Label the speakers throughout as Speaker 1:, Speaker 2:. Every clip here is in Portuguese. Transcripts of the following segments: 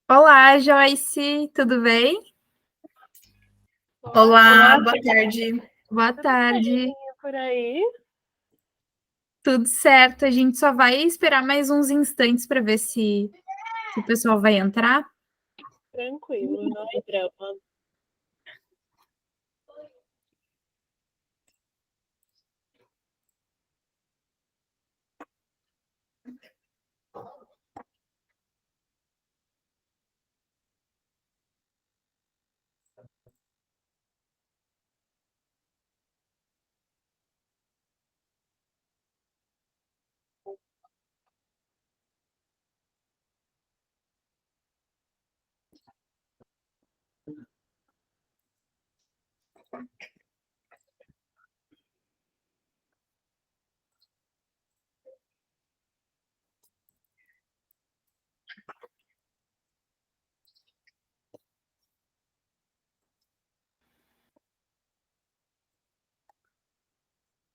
Speaker 1: Olá, Joyce, tudo bem?
Speaker 2: Olá, boa tarde.
Speaker 1: Boa
Speaker 3: Tudo bem
Speaker 1: tarde,
Speaker 3: por aí?
Speaker 1: tudo certo. A gente só vai esperar mais uns instantes para ver se o pessoal vai entrar.
Speaker 3: Tranquilo, não é drama.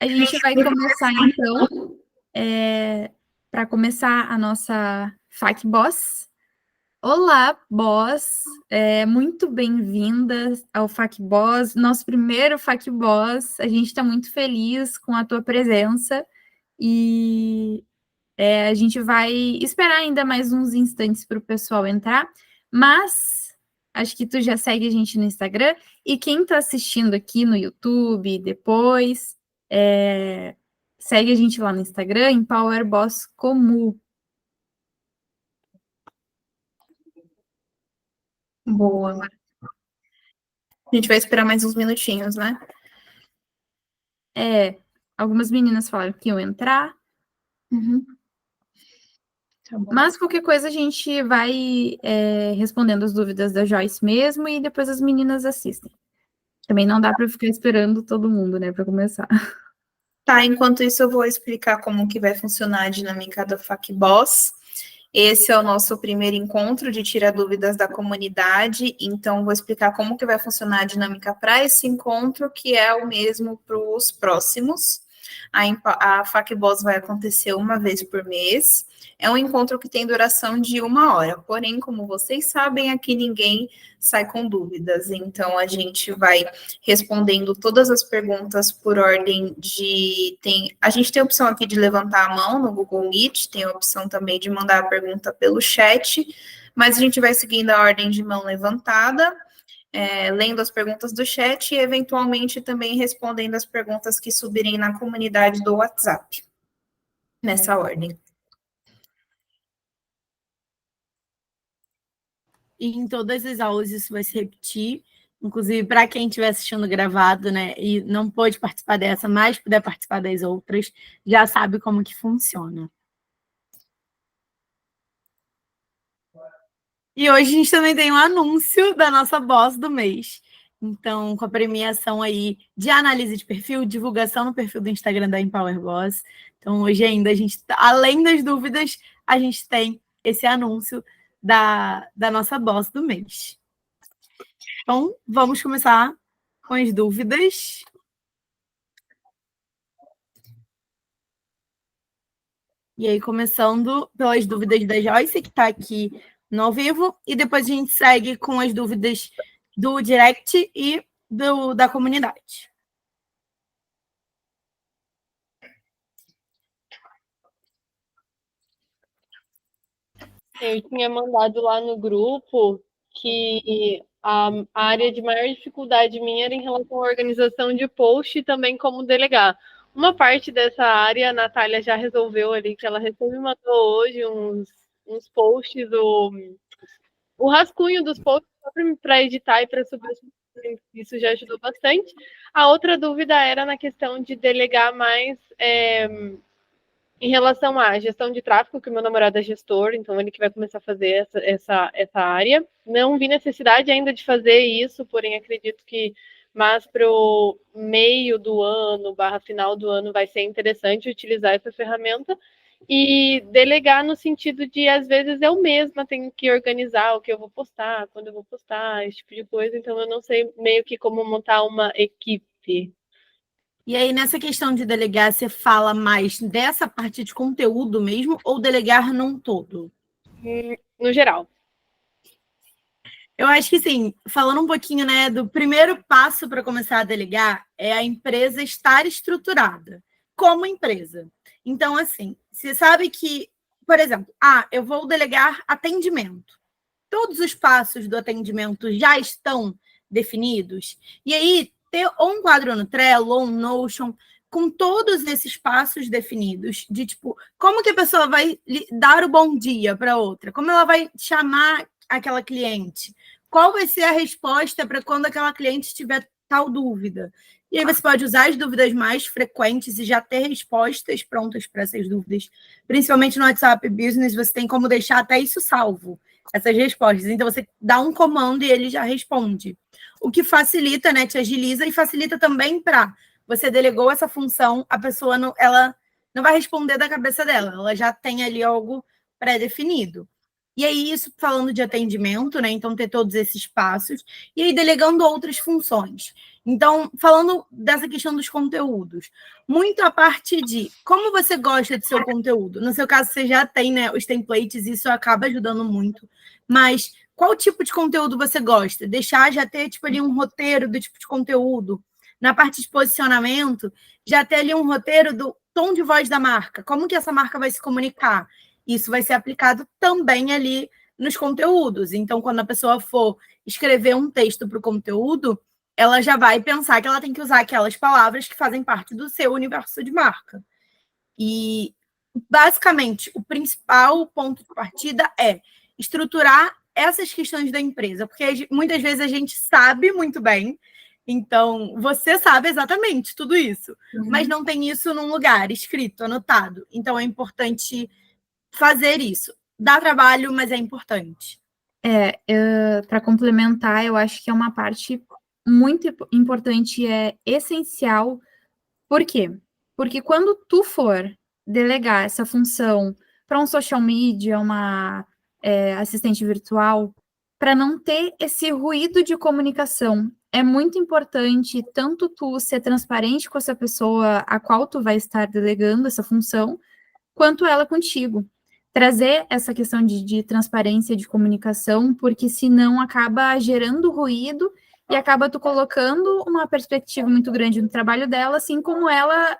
Speaker 1: A gente vai começar então, para começar a nossa FAQ Boss. Olá, Boss, muito bem-vinda ao FAQ Boss, nosso primeiro FAQ Boss. A gente está muito feliz com a tua presença e a gente vai esperar ainda mais uns instantes para o pessoal entrar, mas acho que tu já segue a gente no Instagram. E quem está assistindo aqui no YouTube depois, segue a gente lá no Instagram, em Power Boss Comu.
Speaker 2: Boa. A gente vai esperar mais uns minutinhos, né?
Speaker 1: Algumas meninas falaram que iam entrar,
Speaker 2: Uhum. Tá bom.
Speaker 1: mas qualquer coisa a gente vai respondendo as dúvidas da Joyce mesmo e depois as meninas assistem. Também não dá para ficar esperando todo mundo, né, para começar.
Speaker 2: Tá, enquanto isso eu vou explicar como que vai funcionar a dinâmica do FAQ Boss. Esse é o nosso primeiro encontro de tirar dúvidas da comunidade, então vou explicar como que vai funcionar a dinâmica para esse encontro, que é o mesmo para os próximos. A FAQ Boss vai acontecer uma vez por mês. É um encontro que tem duração de 1 hora, porém, como vocês sabem, aqui ninguém sai com dúvidas, então a gente vai respondendo todas as perguntas por ordem de... A gente tem a opção aqui de levantar a mão no Google Meet, tem a opção também de mandar a pergunta pelo chat, mas a gente vai seguindo a ordem de mão levantada, lendo as perguntas do chat e, eventualmente, também respondendo as perguntas que subirem na comunidade do WhatsApp, nessa ordem.
Speaker 4: E em todas as aulas isso vai se repetir, inclusive para quem estiver assistindo gravado, né, e não pôde participar dessa, mas puder participar das outras, já sabe como que funciona. E hoje a gente também tem um anúncio da nossa boss do mês. Então, com a premiação aí de análise de perfil, divulgação no perfil do Instagram da Empower Boss. Então, hoje ainda a gente, além das dúvidas, a gente tem esse anúncio da nossa boss do mês. Então, vamos começar com as dúvidas. E aí, começando pelas dúvidas da Joyce, que está aqui no ao vivo, e depois a gente segue com as dúvidas do direct e da comunidade.
Speaker 3: Eu tinha mandado lá no grupo que a área de maior dificuldade minha era em relação à organização de post e também como delegar. Uma parte dessa área a Natália já resolveu ali, que ela recém me mandou hoje uns posts, o rascunho dos posts para editar e para subir. Isso já ajudou bastante. A outra dúvida era na questão de delegar mais em relação à gestão de tráfego, que o meu namorado é gestor, então ele que vai começar a fazer essa área. Não vi necessidade ainda de fazer isso, porém acredito que mais para o meio do ano, barra final do ano, vai ser interessante utilizar essa ferramenta. E delegar no sentido de, às vezes, eu mesma tenho que organizar o que eu vou postar, quando eu vou postar, esse tipo de coisa. Então, eu não sei meio que como montar uma equipe.
Speaker 4: E aí, nessa questão de delegar, você fala mais dessa parte de conteúdo mesmo ou delegar num todo?
Speaker 3: No geral.
Speaker 4: Eu acho que, sim, falando um pouquinho, né, do primeiro passo para começar a delegar é a empresa estar estruturada como empresa. Então, assim, você sabe que, por exemplo, eu vou delegar atendimento. Todos os passos do atendimento já estão definidos. E aí, ter ou um quadro no Trello ou um Notion com todos esses passos definidos, de tipo, como que a pessoa vai dar o bom dia para outra, como ela vai chamar aquela cliente, qual vai ser a resposta para quando aquela cliente tiver tal dúvida. E aí você pode usar as dúvidas mais frequentes e já ter respostas prontas para essas dúvidas. Principalmente no WhatsApp Business, você tem como deixar até isso salvo, essas respostas. Então, você dá um comando e ele já responde. O que facilita, né, te agiliza e facilita também para você delegou essa função, a pessoa não, ela não vai responder da cabeça dela, ela já tem ali algo pré-definido. E aí, isso falando de atendimento, né? Então, ter todos esses passos, e aí delegando outras funções. Então, falando dessa questão dos conteúdos, muito a parte de como você gosta do seu conteúdo. No seu caso, você já tem, né, os templates, isso acaba ajudando muito. Mas qual tipo de conteúdo você gosta? Deixar já ter, tipo, ali um roteiro do tipo de conteúdo. Na parte de posicionamento, já ter ali um roteiro do tom de voz da marca. Como que essa marca vai se comunicar? Isso vai ser aplicado também ali nos conteúdos. Então, quando a pessoa for escrever um texto para o conteúdo, ela já vai pensar que ela tem que usar aquelas palavras que fazem parte do seu universo de marca. E, basicamente, o principal ponto de partida é estruturar essas questões da empresa, porque muitas vezes a gente sabe muito bem, então você sabe exatamente tudo isso, mas não tem isso num lugar escrito, anotado. Então é importante fazer isso. Dá trabalho, mas é importante.
Speaker 1: Para complementar, eu acho que é uma parte muito importante, é essencial. Por quê? Porque quando tu for delegar essa função para um social media, uma assistente virtual, para não ter esse ruído de comunicação, é muito importante tanto tu ser transparente com essa pessoa a qual tu vai estar delegando essa função, quanto ela contigo. Trazer essa questão de transparência, de comunicação, porque senão acaba gerando ruído e acaba tu colocando uma perspectiva muito grande no trabalho dela, assim como ela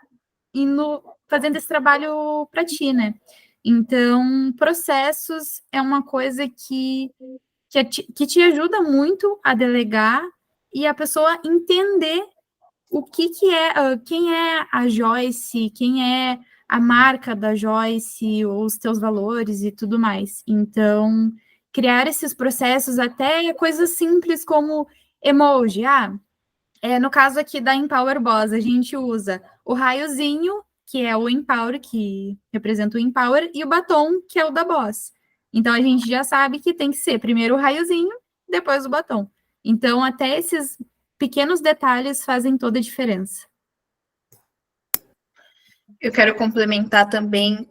Speaker 1: fazendo esse trabalho para ti, né? Então, processos é uma coisa que te ajuda muito a delegar e a pessoa entender o que é, quem é a Joyce, quem é a marca da Joyce, os teus valores e tudo mais. Então, criar esses processos, até coisas simples como emoji. No caso aqui da Empower Boss, a gente usa o raiozinho, que é o Empower, que representa o Empower, e o batom, que é o da Boss. Então, a gente já sabe que tem que ser primeiro o raiozinho, depois o batom. Então, até esses pequenos detalhes fazem toda a diferença.
Speaker 2: Eu quero complementar também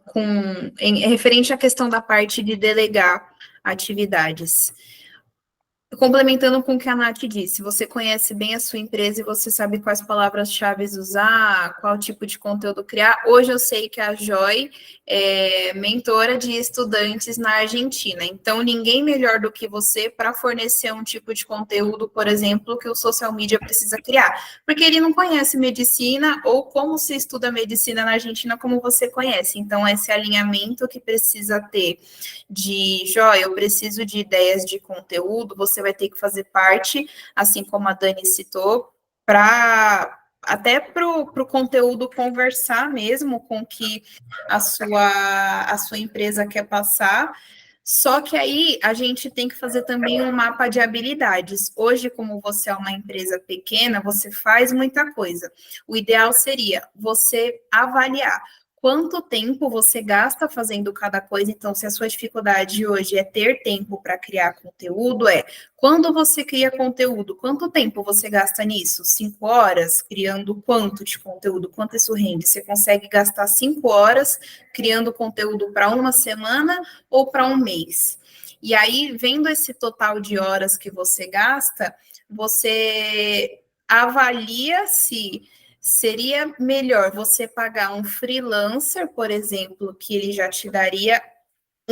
Speaker 2: referente à questão da parte de delegar atividades. Complementando com o que a Nath disse, você conhece bem a sua empresa e você sabe quais palavras-chave usar, qual tipo de conteúdo criar. Hoje eu sei que a Joy é mentora de estudantes na Argentina, então ninguém melhor do que você para fornecer um tipo de conteúdo, por exemplo, que o social media precisa criar, porque ele não conhece medicina ou como se estuda medicina na Argentina como você conhece. Então, esse alinhamento que precisa ter de Joy, eu preciso de ideias de conteúdo, você vai ter que fazer parte, assim como a Dani citou, até para o conteúdo conversar mesmo com o que a sua empresa quer passar. Só que aí a gente tem que fazer também um mapa de habilidades. Hoje, como você é uma empresa pequena, você faz muita coisa. O ideal seria você avaliar quanto tempo você gasta fazendo cada coisa. Então, se a sua dificuldade hoje é ter tempo para criar conteúdo, quando você cria conteúdo, quanto tempo você gasta nisso? 5 horas? Criando quanto de conteúdo? Quanto isso rende? Você consegue gastar 5 horas criando conteúdo para uma semana ou para um mês? E aí, vendo esse total de horas que você gasta, você avalia se seria melhor você pagar um freelancer, por exemplo, que ele já te daria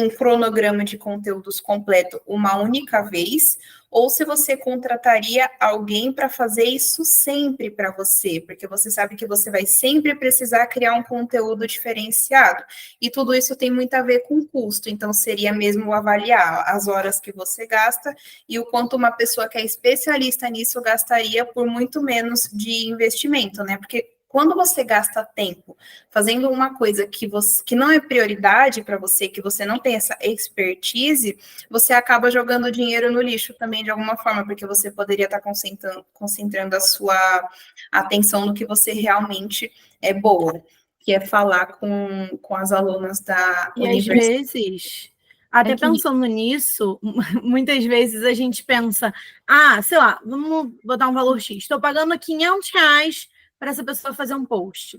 Speaker 2: um cronograma de conteúdos completo uma única vez, ou se você contrataria alguém para fazer isso sempre para você, porque você sabe que você vai sempre precisar criar um conteúdo diferenciado. E tudo isso tem muito a ver com custo, então seria mesmo avaliar as horas que você gasta e o quanto uma pessoa que é especialista nisso gastaria por muito menos de investimento, né? Porque quando você gasta tempo fazendo uma coisa que não é prioridade para você, que você não tem essa expertise, você acaba jogando dinheiro no lixo também de alguma forma, porque você poderia estar concentrando a sua atenção no que você realmente é boa, que é falar com as alunas da universidade.
Speaker 4: Às vezes, até pensando nisso, muitas vezes a gente pensa, sei lá, vamos botar um valor X, estou pagando R$500 para essa pessoa fazer um post.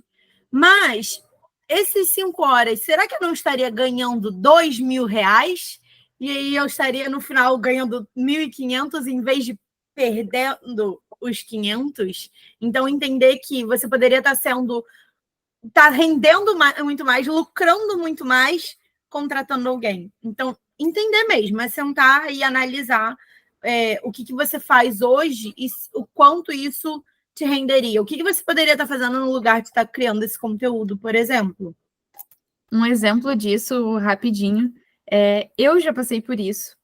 Speaker 4: Mas, esses 5 horas, será que eu não estaria ganhando R$2.000? E aí eu estaria, no final, ganhando 1.500 em vez de perdendo os 500? Então, entender que você poderia estar rendendo muito mais, lucrando muito mais, contratando alguém. Então, entender mesmo, é sentar e analisar o que você faz hoje e o quanto isso te renderia. O que você poderia estar fazendo no lugar de estar criando esse conteúdo, por exemplo?
Speaker 1: Um exemplo disso, rapidinho, eu já passei por isso.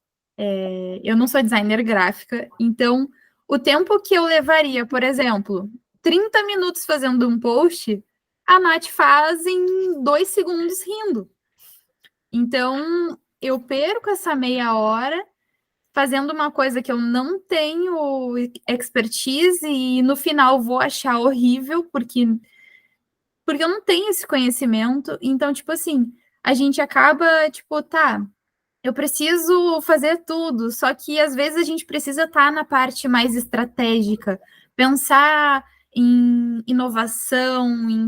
Speaker 1: Eu não sou designer gráfica, então o tempo que eu levaria, por exemplo, 30 minutos fazendo um post, a Nath faz em 2 segundos rindo. Então, eu perco essa meia hora fazendo uma coisa que eu não tenho expertise e no final vou achar horrível, porque eu não tenho esse conhecimento. Então, tipo assim, a gente acaba, tipo, eu preciso fazer tudo, só que às vezes a gente precisa estar na parte mais estratégica, pensar em inovação, em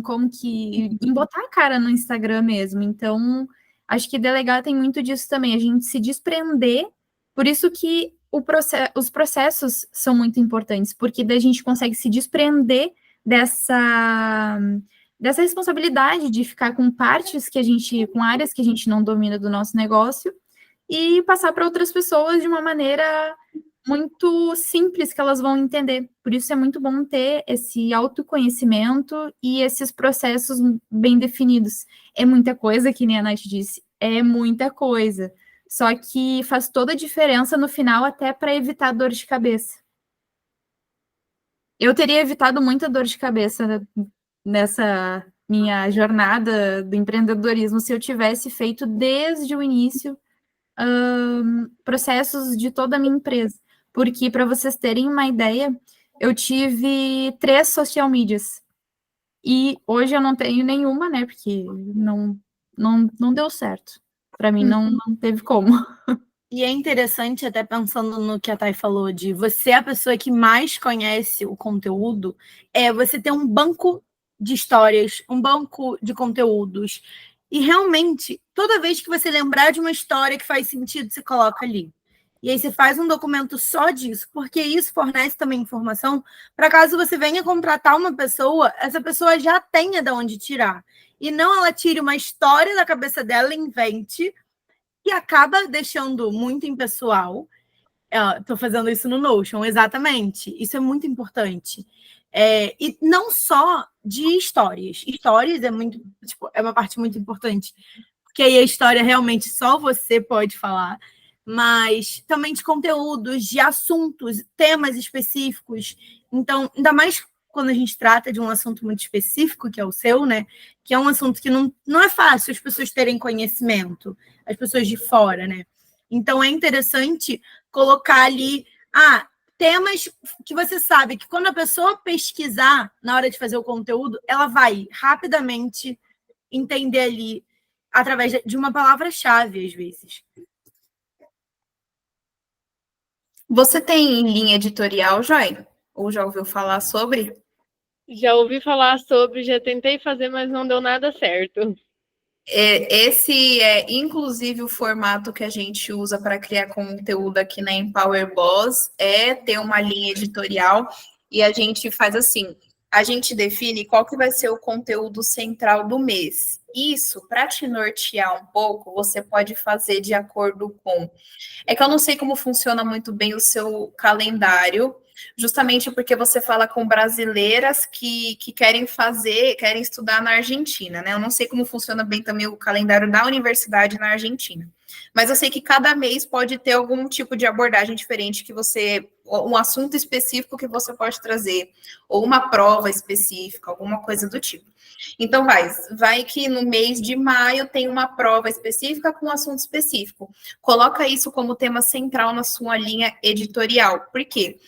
Speaker 1: em botar a cara no Instagram mesmo. Então, acho que delegar tem muito disso também, a gente se desprender, por isso que os processos são muito importantes, porque daí a gente consegue se desprender dessa responsabilidade de ficar com com áreas que a gente não domina do nosso negócio, e passar para outras pessoas de uma maneira muito simples que elas vão entender. Por isso é muito bom ter esse autoconhecimento e esses processos bem definidos. É muita coisa, que nem a Nath disse, é muita coisa. Só que faz toda a diferença no final, até para evitar dor de cabeça. Eu teria evitado muita dor de cabeça nessa minha jornada do empreendedorismo se eu tivesse feito desde o início processos de toda a minha empresa. Porque, para vocês terem uma ideia, eu tive 3 social medias. E hoje eu não tenho nenhuma, né? Porque não deu certo. Para mim, não teve como.
Speaker 4: E é interessante, até pensando no que a Thay falou, de você, a pessoa que mais conhece o conteúdo, você ter um banco de histórias, um banco de conteúdos. E realmente, toda vez que você lembrar de uma história que faz sentido, você coloca ali. E aí você faz um documento só disso, porque isso fornece também informação para caso você venha contratar uma pessoa, essa pessoa já tenha de onde tirar. E não ela tire uma história da cabeça dela e invente, e acaba deixando muito impessoal. Estou fazendo isso no Notion, exatamente. Isso é muito importante. E não só de histórias. Histórias é uma parte muito importante, porque aí a história realmente só você pode falar, mas também de conteúdos, de assuntos, temas específicos. Então, ainda mais quando a gente trata de um assunto muito específico, que é o seu, né? Que é um assunto que não é fácil as pessoas terem conhecimento, as pessoas de fora, né? Então, é interessante colocar ali temas que você sabe que quando a pessoa pesquisar na hora de fazer o conteúdo, ela vai rapidamente entender ali através de uma palavra-chave, às vezes.
Speaker 2: Você tem linha editorial, Joy? Ou já ouviu falar sobre?
Speaker 3: Já ouvi falar sobre, já tentei fazer, mas não deu nada certo.
Speaker 2: Esse é, inclusive, o formato que a gente usa para criar conteúdo aqui na Empower Boss, ter uma linha editorial, e a gente faz assim, a gente define qual que vai ser o conteúdo central do mês. Isso, para te nortear um pouco, você pode fazer de acordo com... É que eu não sei como funciona muito bem o seu calendário, justamente porque você fala com brasileiras que querem estudar na Argentina, né? Eu não sei como funciona bem também o calendário da universidade na Argentina. Mas eu sei que cada mês pode ter algum tipo de abordagem diferente um assunto específico que você pode trazer, ou uma prova específica, alguma coisa do tipo. Então, vai que no mês de maio tem uma prova específica com um assunto específico. Coloca isso como tema central na sua linha editorial. Por quê?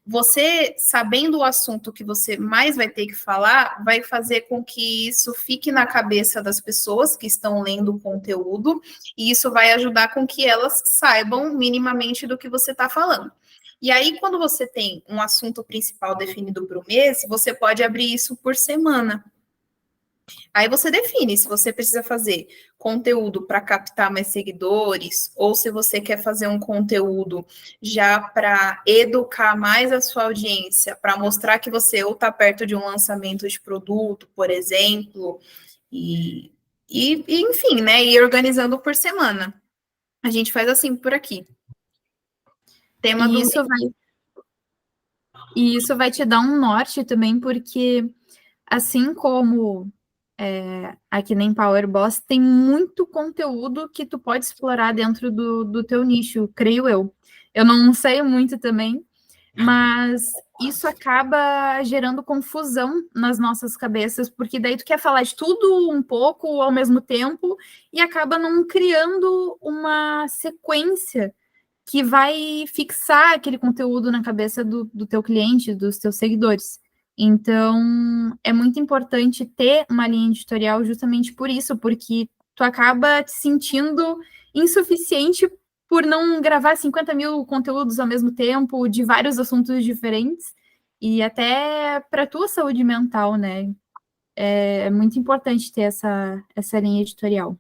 Speaker 2: Você, sabendo o assunto que você mais vai ter que falar, vai fazer com que isso fique na cabeça das pessoas que estão lendo o conteúdo, e isso vai ajudar com que elas saibam minimamente do que você está falando. E aí, quando você tem um assunto principal definido para o mês, você pode abrir isso por semana. Aí você define se você precisa fazer conteúdo para captar mais seguidores, ou se você quer fazer um conteúdo já para educar mais a sua audiência, para mostrar que você ou está perto de um lançamento de produto, por exemplo, e enfim, né? Ir organizando por semana. A gente faz assim por aqui. Tema do mês.
Speaker 1: E isso vai te dar um norte também, porque assim como aqui na Empower Boss, tem muito conteúdo que tu pode explorar dentro do teu nicho, creio eu. Eu não sei muito também, mas isso acaba gerando confusão nas nossas cabeças, porque daí tu quer falar de tudo um pouco ao mesmo tempo e acaba não criando uma sequência que vai fixar aquele conteúdo na cabeça do teu cliente, dos teus seguidores. Então, é muito importante ter uma linha editorial justamente por isso, porque tu acaba te sentindo insuficiente por não gravar 50 mil conteúdos ao mesmo tempo, de vários assuntos diferentes, e até para a tua saúde mental, né? É muito importante ter essa linha editorial.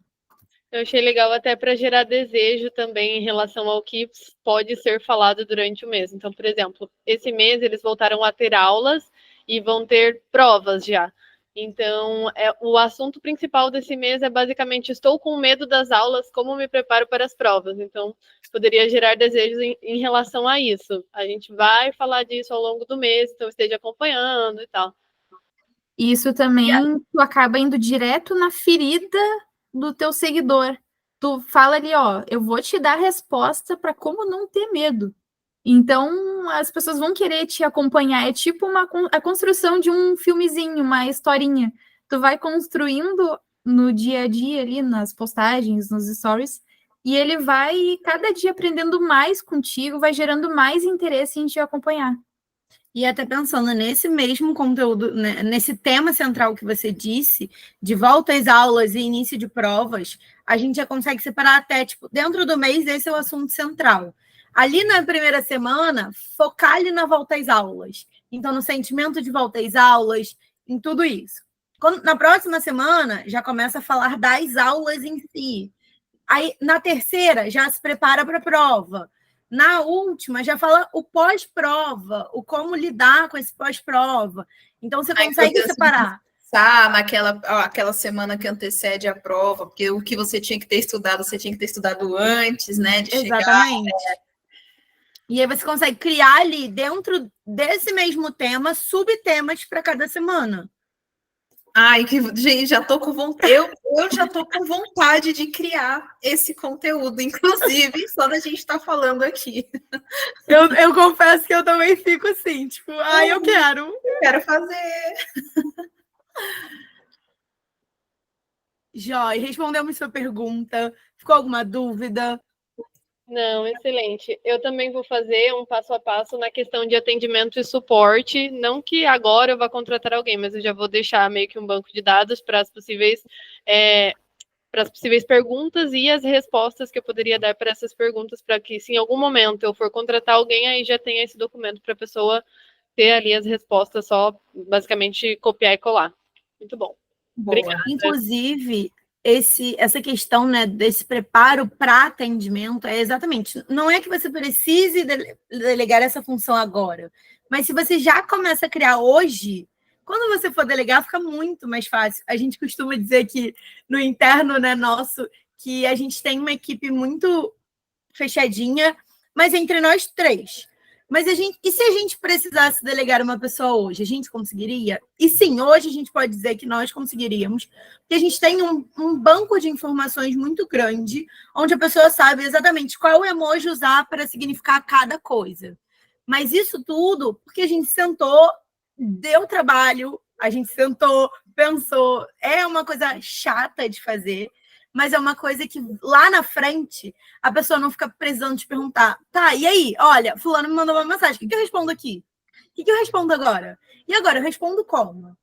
Speaker 3: Eu achei legal até para gerar desejo também em relação ao que pode ser falado durante o mês. Então, por exemplo, esse mês eles voltaram a ter aulas e vão ter provas já. Então, o assunto principal desse mês é basicamente: estou com medo das aulas, como me preparo para as provas? Então, poderia gerar desejos em relação a isso. A gente vai falar disso ao longo do mês, então esteja acompanhando e tal.
Speaker 1: Isso também, tu acaba indo direto na ferida do teu seguidor. Tu fala ali, ó, eu vou te dar a resposta para como não ter medo. Então, as pessoas vão querer te acompanhar. É tipo a construção de um filmezinho, uma historinha. Tu vai construindo no dia a dia ali, nas postagens, nos stories, e ele vai cada dia aprendendo mais contigo, vai gerando mais interesse em te acompanhar.
Speaker 4: E até pensando nesse mesmo conteúdo, né, nesse tema central que você disse, de volta às aulas e início de provas, a gente já consegue separar até, tipo, dentro do mês, esse é o assunto central. Ali na primeira semana, focar ali na volta às aulas. Então, no sentimento de volta às aulas, em tudo isso. Na próxima semana, já começa a falar das aulas em si. Aí, na terceira, já se prepara para a prova. Na última, já fala o pós-prova, o como lidar com esse pós-prova. Então, você consegue separar.
Speaker 2: Naquela semana que antecede a prova, porque o que você tinha que ter estudado, você tinha que ter estudado antes, né?
Speaker 4: Exatamente. E aí você consegue criar ali, dentro desse mesmo tema, subtemas para cada semana.
Speaker 2: Ai, gente, já tô com vontade. Eu já tô com vontade de criar esse conteúdo, inclusive, só da gente estar falando aqui.
Speaker 4: Eu confesso que eu também fico assim, tipo, eu quero.
Speaker 2: Eu quero fazer.
Speaker 4: Joy, respondemos sua pergunta. Ficou alguma dúvida?
Speaker 3: Não, excelente. Eu também vou fazer um passo a passo na questão de atendimento e suporte. Não que agora eu vá contratar alguém, mas eu já vou deixar meio que um banco de dados para as possíveis perguntas e as respostas que eu poderia dar para essas perguntas, para que, se em algum momento eu for contratar alguém, aí já tenha esse documento para a pessoa ter ali as respostas, só basicamente copiar e colar. Muito bom.
Speaker 2: Boa.
Speaker 3: Obrigada.
Speaker 4: Inclusive, essa questão, né, desse preparo para atendimento é exatamente, não é que você precise delegar essa função agora, mas se você já começa a criar hoje, Quando você for delegar, fica muito mais fácil. A gente costuma dizer que no interno, né, nosso, que a gente tem uma equipe muito fechadinha, mas entre nós 3. Mas e se a gente precisasse delegar uma pessoa hoje, a gente conseguiria? E sim, hoje a gente pode dizer que nós conseguiríamos, porque a gente tem um banco de informações muito grande, onde a pessoa sabe exatamente qual emoji usar para significar cada coisa. Mas isso tudo porque a gente sentou, deu trabalho, a gente sentou, pensou, é uma coisa chata de fazer, mas é uma coisa que lá na frente a pessoa não fica precisando te perguntar, tá, e aí? Olha, fulano me mandou uma mensagem, o que eu respondo aqui? O que eu respondo agora? E agora, eu respondo como?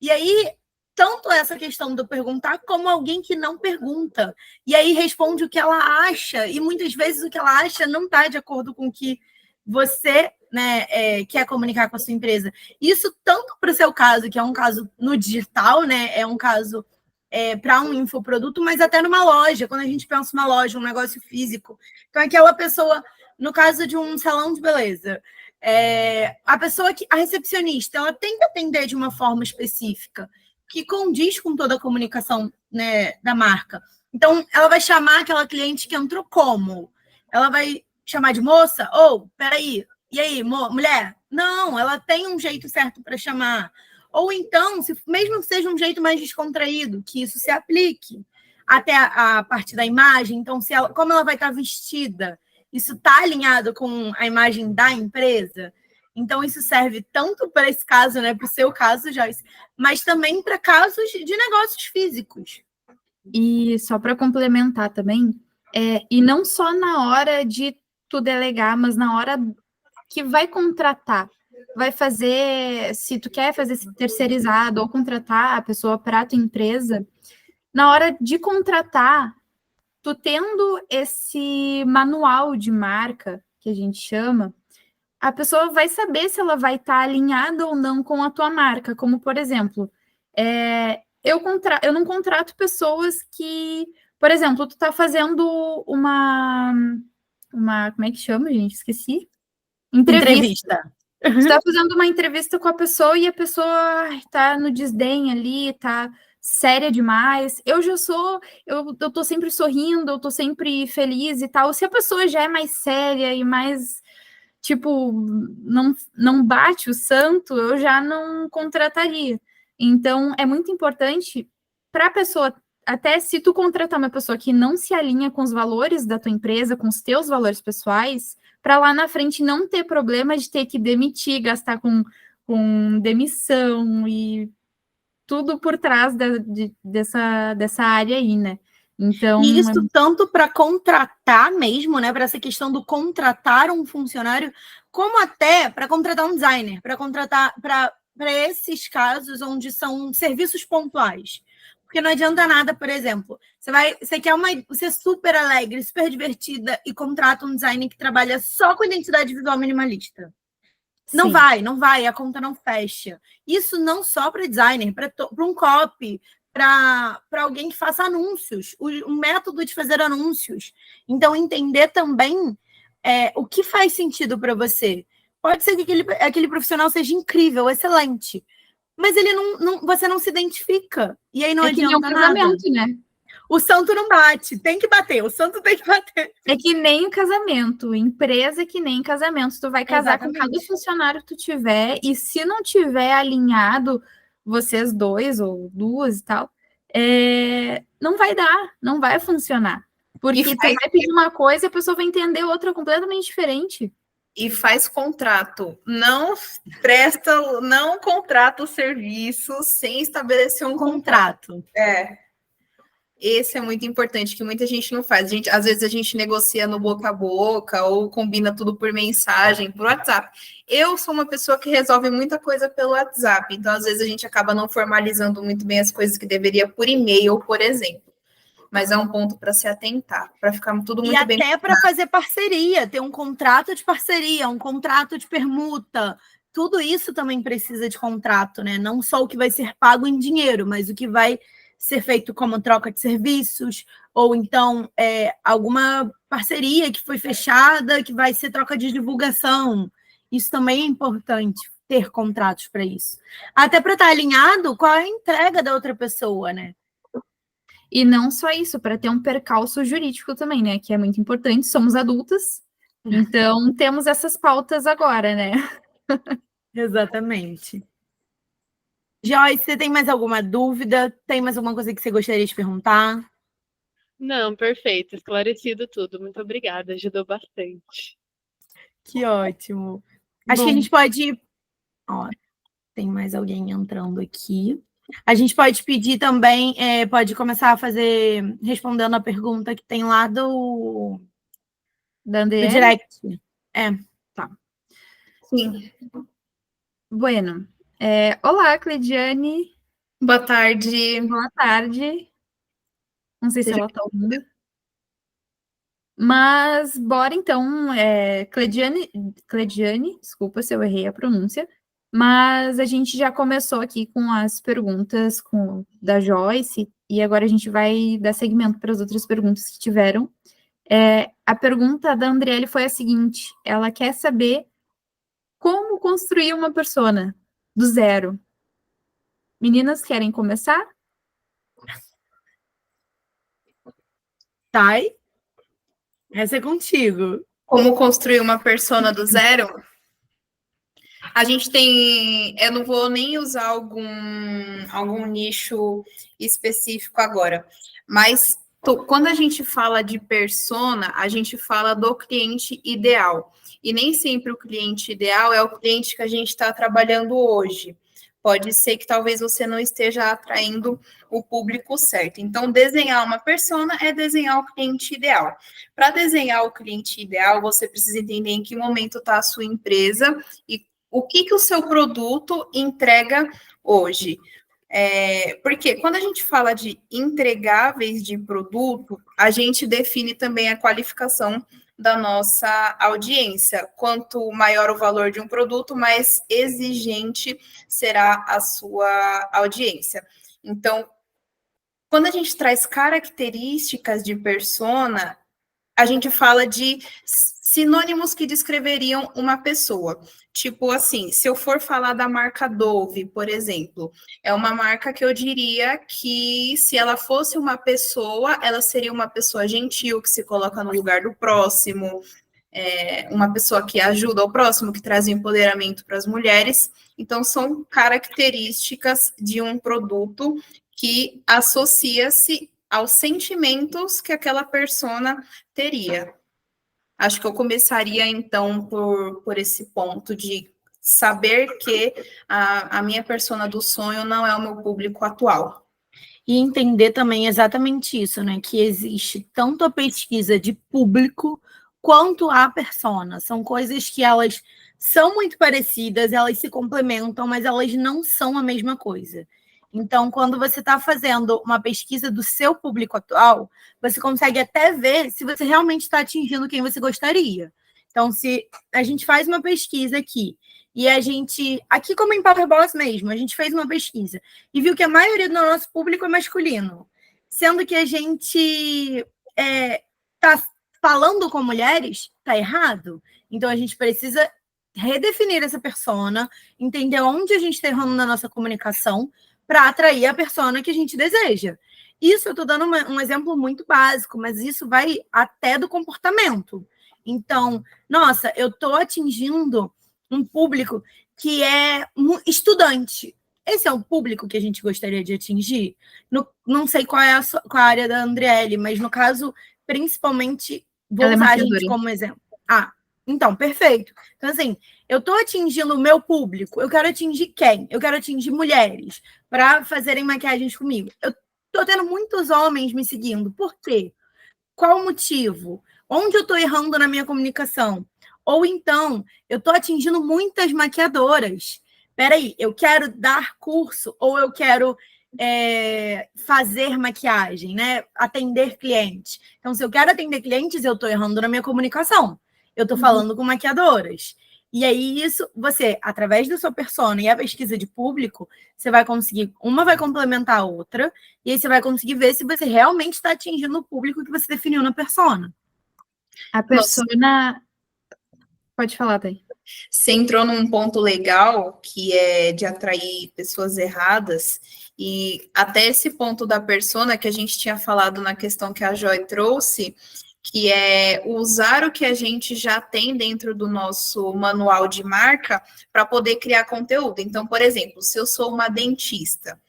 Speaker 4: E aí, tanto essa questão do perguntar, como alguém que não pergunta. E aí responde o que ela acha, e muitas vezes o que ela acha não está de acordo com o que você, né, quer comunicar com a sua empresa. Isso tanto para o seu caso, que é um caso no digital, né, é um caso para um infoproduto, mas até numa loja, quando a gente pensa numa loja, um negócio físico. Então, aquela pessoa, no caso de um salão de beleza, a pessoa a recepcionista, ela tem que atender de uma forma específica, que condiz com toda a comunicação, né, da marca. Então, ela vai chamar aquela cliente que entrou como? Ela vai chamar de moça? Ou, peraí, e aí, mulher? Não, ela tem um jeito certo para chamar. Ou então, mesmo que seja um jeito mais descontraído, que isso se aplique até a parte da imagem. Então, como ela vai estar vestida, isso está alinhado com a imagem da empresa. Então, isso serve tanto para esse caso, né, para o seu caso, Joyce, mas também para casos de negócios físicos.
Speaker 1: E só para complementar também, e não só na hora de tu delegar, mas na hora que vai contratar, vai fazer, se tu quer fazer terceirizado ou contratar a pessoa para a tua empresa, na hora de contratar, tu tendo esse manual de marca, que a gente chama, a pessoa vai saber se ela vai estar alinhada ou não com a tua marca. Como, por exemplo, eu não contrato pessoas que, por exemplo, tu tá fazendo uma como é que chama, gente? Esqueci. Entrevista. Você está fazendo uma entrevista com a pessoa e a pessoa está no desdém ali, está séria demais. Eu tô sempre sorrindo, eu tô sempre feliz e tal. Se a pessoa já é mais séria e mais, tipo, não bate o santo, eu já não contrataria. Então, é muito importante para a pessoa, até se tu contratar uma pessoa que não se alinha com os valores da tua empresa, com os teus valores pessoais, para lá na frente não ter problema de ter que demitir, gastar com demissão e tudo por trás dessa área aí, né? Então,
Speaker 4: e isso tanto para contratar mesmo, né? Para essa questão do contratar um funcionário, como até para contratar um designer, para contratar para esses casos onde são serviços pontuais. Porque não adianta nada, por exemplo, você é super alegre, super divertida e contrata um designer que trabalha só com identidade visual minimalista. Não vai, a conta não fecha. Isso não só para designer, para um copy, para alguém que faça anúncios, o método de fazer anúncios. Então, entender também o que faz sentido para você. Pode ser que aquele profissional seja incrível, excelente, mas ele você não se identifica. E aí não adianta nada. É que nem um casamento,
Speaker 1: né?
Speaker 4: O santo não bate, tem que bater, o santo tem que bater.
Speaker 1: É que nem casamento, empresa é que nem casamento. Tu vai casar com cada funcionário que tu tiver, e se não tiver alinhado vocês dois ou duas e tal, não vai dar, não vai funcionar. Porque tu vai pedir uma coisa e a pessoa vai entender outra completamente diferente.
Speaker 2: E faz contrato. Não contrata o serviço sem estabelecer um contrato. Esse é muito importante, que muita gente não faz. Às vezes a gente negocia no boca a boca ou combina tudo por mensagem, por WhatsApp. Eu sou uma pessoa que resolve muita coisa pelo WhatsApp, então às vezes a gente acaba não formalizando muito bem as coisas que deveria por e-mail, por exemplo. Mas é um ponto para se atentar, para ficar tudo muito bem.
Speaker 4: E até para fazer parceria, ter um contrato de parceria, um contrato de permuta. Tudo isso também precisa de contrato, né? Não só o que vai ser pago em dinheiro, mas o que vai ser feito como troca de serviços, ou então alguma parceria que foi fechada, que vai ser troca de divulgação. Isso também é importante, ter contratos para isso. Até para estar alinhado com a entrega da outra pessoa, né?
Speaker 1: E não só isso, para ter um percalço jurídico também, né? Que é muito importante, somos adultas, então temos essas pautas agora, né?
Speaker 4: Exatamente. Joyce, você tem mais alguma dúvida? Tem mais alguma coisa que você gostaria de perguntar?
Speaker 3: Não, perfeito, esclarecido tudo. Muito obrigada, ajudou bastante.
Speaker 4: Que ótimo. Acho que a
Speaker 1: Bom,
Speaker 4: gente pode. Ó, tem mais alguém entrando aqui. A gente pode pedir também, pode começar a fazer, respondendo a pergunta que tem lá do
Speaker 1: Dandelion?
Speaker 4: direct.
Speaker 2: Sim.
Speaker 1: Bueno. Olá, Cleidiane.
Speaker 2: Boa tarde.
Speaker 1: Boa tarde. Não sei se ela está ouvindo. Mas bora então, Cleidiane, desculpa se eu errei a pronúncia, mas a gente já começou aqui com as perguntas da Joyce, e agora a gente vai dar seguimento para as outras perguntas que tiveram. A pergunta da Andriele foi a seguinte: ela quer saber como construir uma persona do zero. Meninas, querem começar?
Speaker 4: Thay, essa é contigo.
Speaker 2: Como construir uma persona do zero? A gente tem. Eu não vou nem usar algum nicho específico agora, mas quando a gente fala de persona, a gente fala do cliente ideal. E nem sempre o cliente ideal é o cliente que a gente está trabalhando hoje. Pode ser que talvez você não esteja atraindo o público certo. Então, desenhar uma persona é desenhar o cliente ideal. Para desenhar o cliente ideal, você precisa entender em que momento está a sua empresa e o que o seu produto entrega hoje. Porque quando a gente fala de entregáveis de produto, a gente define também a qualificação da nossa audiência. Quanto maior o valor de um produto, mais exigente será a sua audiência. Então, quando a gente traz características de persona, a gente fala de sinônimos que descreveriam uma pessoa. Tipo assim, se eu for falar da marca Dove, por exemplo, é uma marca que eu diria que se ela fosse uma pessoa, ela seria uma pessoa gentil, que se coloca no lugar do próximo, uma pessoa que ajuda o próximo, que traz empoderamento para as mulheres. Então, são características de um produto que associa-se aos sentimentos que aquela persona teria. Acho que eu começaria, então, por esse ponto de saber que a minha persona do sonho não é o meu público atual.
Speaker 4: E entender também exatamente isso, né? Que existe tanto a pesquisa de público quanto a persona. São coisas que elas são muito parecidas, elas se complementam, mas elas não são a mesma coisa. Então, quando você está fazendo uma pesquisa do seu público atual, você consegue até ver se você realmente está atingindo quem você gostaria. Então, se a gente faz uma pesquisa aqui, e a gente, aqui como em Power Boss mesmo, a gente fez uma pesquisa e viu que a maioria do nosso público é masculino, sendo que a gente está falando com mulheres, está errado. Então, a gente precisa redefinir essa persona, entender onde a gente está errando na nossa comunicação, para atrair a persona que a gente deseja. Isso eu estou dando um exemplo muito básico, mas isso vai até do comportamento. Então, nossa, eu estou atingindo um público que é estudante. Esse é o público que a gente gostaria de atingir? Não sei qual é qual a área da Andriele, mas no caso, principalmente, vou usar a gente como exemplo. Então, perfeito. Então, assim, eu estou atingindo o meu público, eu quero atingir quem? Eu quero atingir mulheres para fazerem maquiagens comigo. Eu estou tendo muitos homens me seguindo. Por quê? Qual o motivo? Onde eu estou errando na minha comunicação? Ou então, eu estou atingindo muitas maquiadoras. Peraí, eu quero dar curso ou eu quero fazer maquiagem, né? Atender clientes. Então, se eu quero atender clientes, eu estou errando na minha comunicação. Eu estou falando com maquiadoras. E aí, isso, você, através da sua persona e a pesquisa de público, você vai conseguir, uma vai complementar a outra, e aí você vai conseguir ver se você realmente está atingindo o público que você definiu na persona.
Speaker 1: A persona... Pode falar, Thay.
Speaker 2: Você entrou num ponto legal, que é de atrair pessoas erradas, e até esse ponto da persona que a gente tinha falado na questão que a Joy trouxe, que é usar o que a gente já tem dentro do nosso manual de marca para poder criar conteúdo. Então, por exemplo, se eu sou uma dentista,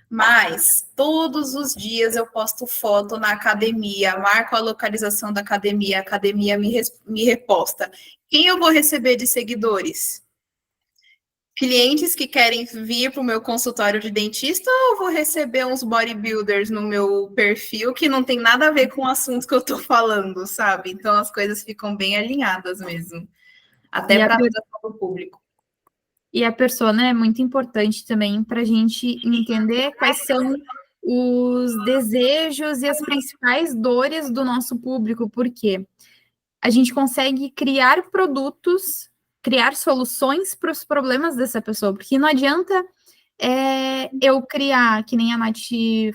Speaker 2: mas todos os dias eu posto foto na academia, marco a localização da academia, a academia me reposta. Quem eu vou receber de seguidores? Clientes que querem vir para o meu consultório de dentista, ou eu vou receber uns bodybuilders no meu perfil que não tem nada a ver com o assunto que eu estou falando, sabe? Então as coisas ficam bem alinhadas mesmo, até para o público.
Speaker 1: E a persona é muito importante também para a gente entender quais são os desejos e as principais dores do nosso público, porque a gente consegue criar produtos, criar soluções para os problemas dessa pessoa, porque não adianta eu criar, que nem a Nath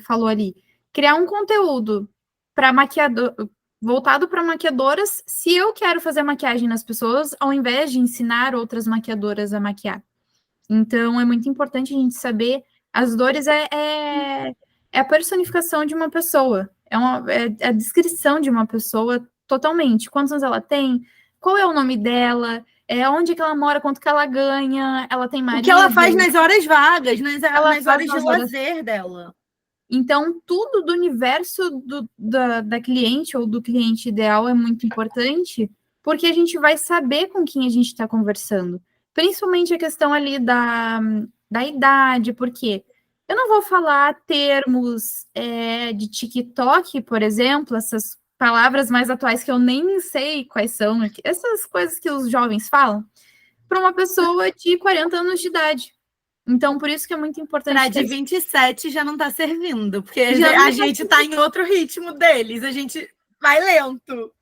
Speaker 1: falou ali, criar um conteúdo para maquiador, voltado para maquiadoras, se eu quero fazer maquiagem nas pessoas, ao invés de ensinar outras maquiadoras a maquiar. Então, é muito importante a gente saber as dores é a personificação de uma pessoa, é a descrição de uma pessoa totalmente. Quantos anos ela tem? Qual é o nome dela? Onde que ela mora? Quanto que ela ganha? Ela tem marido?
Speaker 4: O que ela faz nas horas vagas, nas horas de
Speaker 1: horas...
Speaker 4: lazer dela.
Speaker 1: Então, tudo do universo da cliente ou do cliente ideal é muito importante, porque a gente vai saber com quem a gente está conversando. Principalmente a questão ali da idade, porque eu não vou falar termos de TikTok, por exemplo, essas palavras mais atuais que eu nem sei quais são, essas coisas que os jovens falam, para uma pessoa de 40 anos de idade. Então, por isso que é muito importante...
Speaker 4: Para de 27 já não está servindo, porque a gente está em outro ritmo deles, a gente vai lento.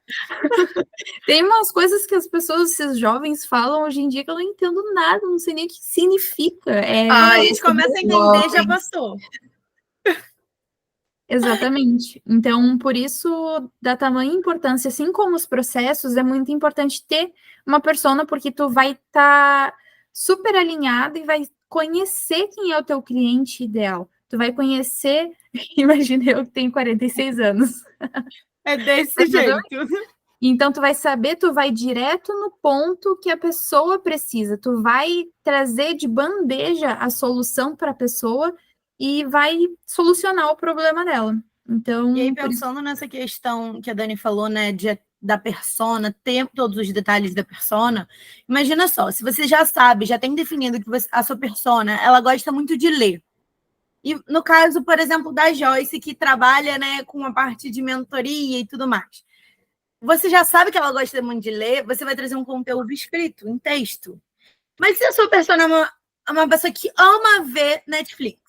Speaker 1: Tem umas coisas que as pessoas, esses jovens, falam hoje em dia que eu não entendo nada, não sei nem o que significa.
Speaker 4: Quando a gente começa a entender, já passou.
Speaker 1: Exatamente. Então, por isso, da tamanha importância, assim como os processos, é muito importante ter uma persona, porque tu vai estar super alinhado e vai conhecer quem é o teu cliente ideal. Tu vai conhecer, imagina eu que tenho 46 anos.
Speaker 4: É desse jeito.
Speaker 1: Então, tu vai saber, tu vai direto no ponto que a pessoa precisa. Tu vai trazer de bandeja a solução para a pessoa e vai solucionar o problema dela. Então,
Speaker 4: e aí, pensando nessa questão que a Dani falou, né, da persona, ter todos os detalhes da persona, imagina só, se você já sabe, já tem definido que a sua persona, ela gosta muito de ler. E no caso, por exemplo, da Joyce, que trabalha, né, com a parte de mentoria e tudo mais. Você já sabe que ela gosta muito de ler, você vai trazer um conteúdo escrito, em texto. Mas se a sua persona é uma pessoa que ama ver Netflix,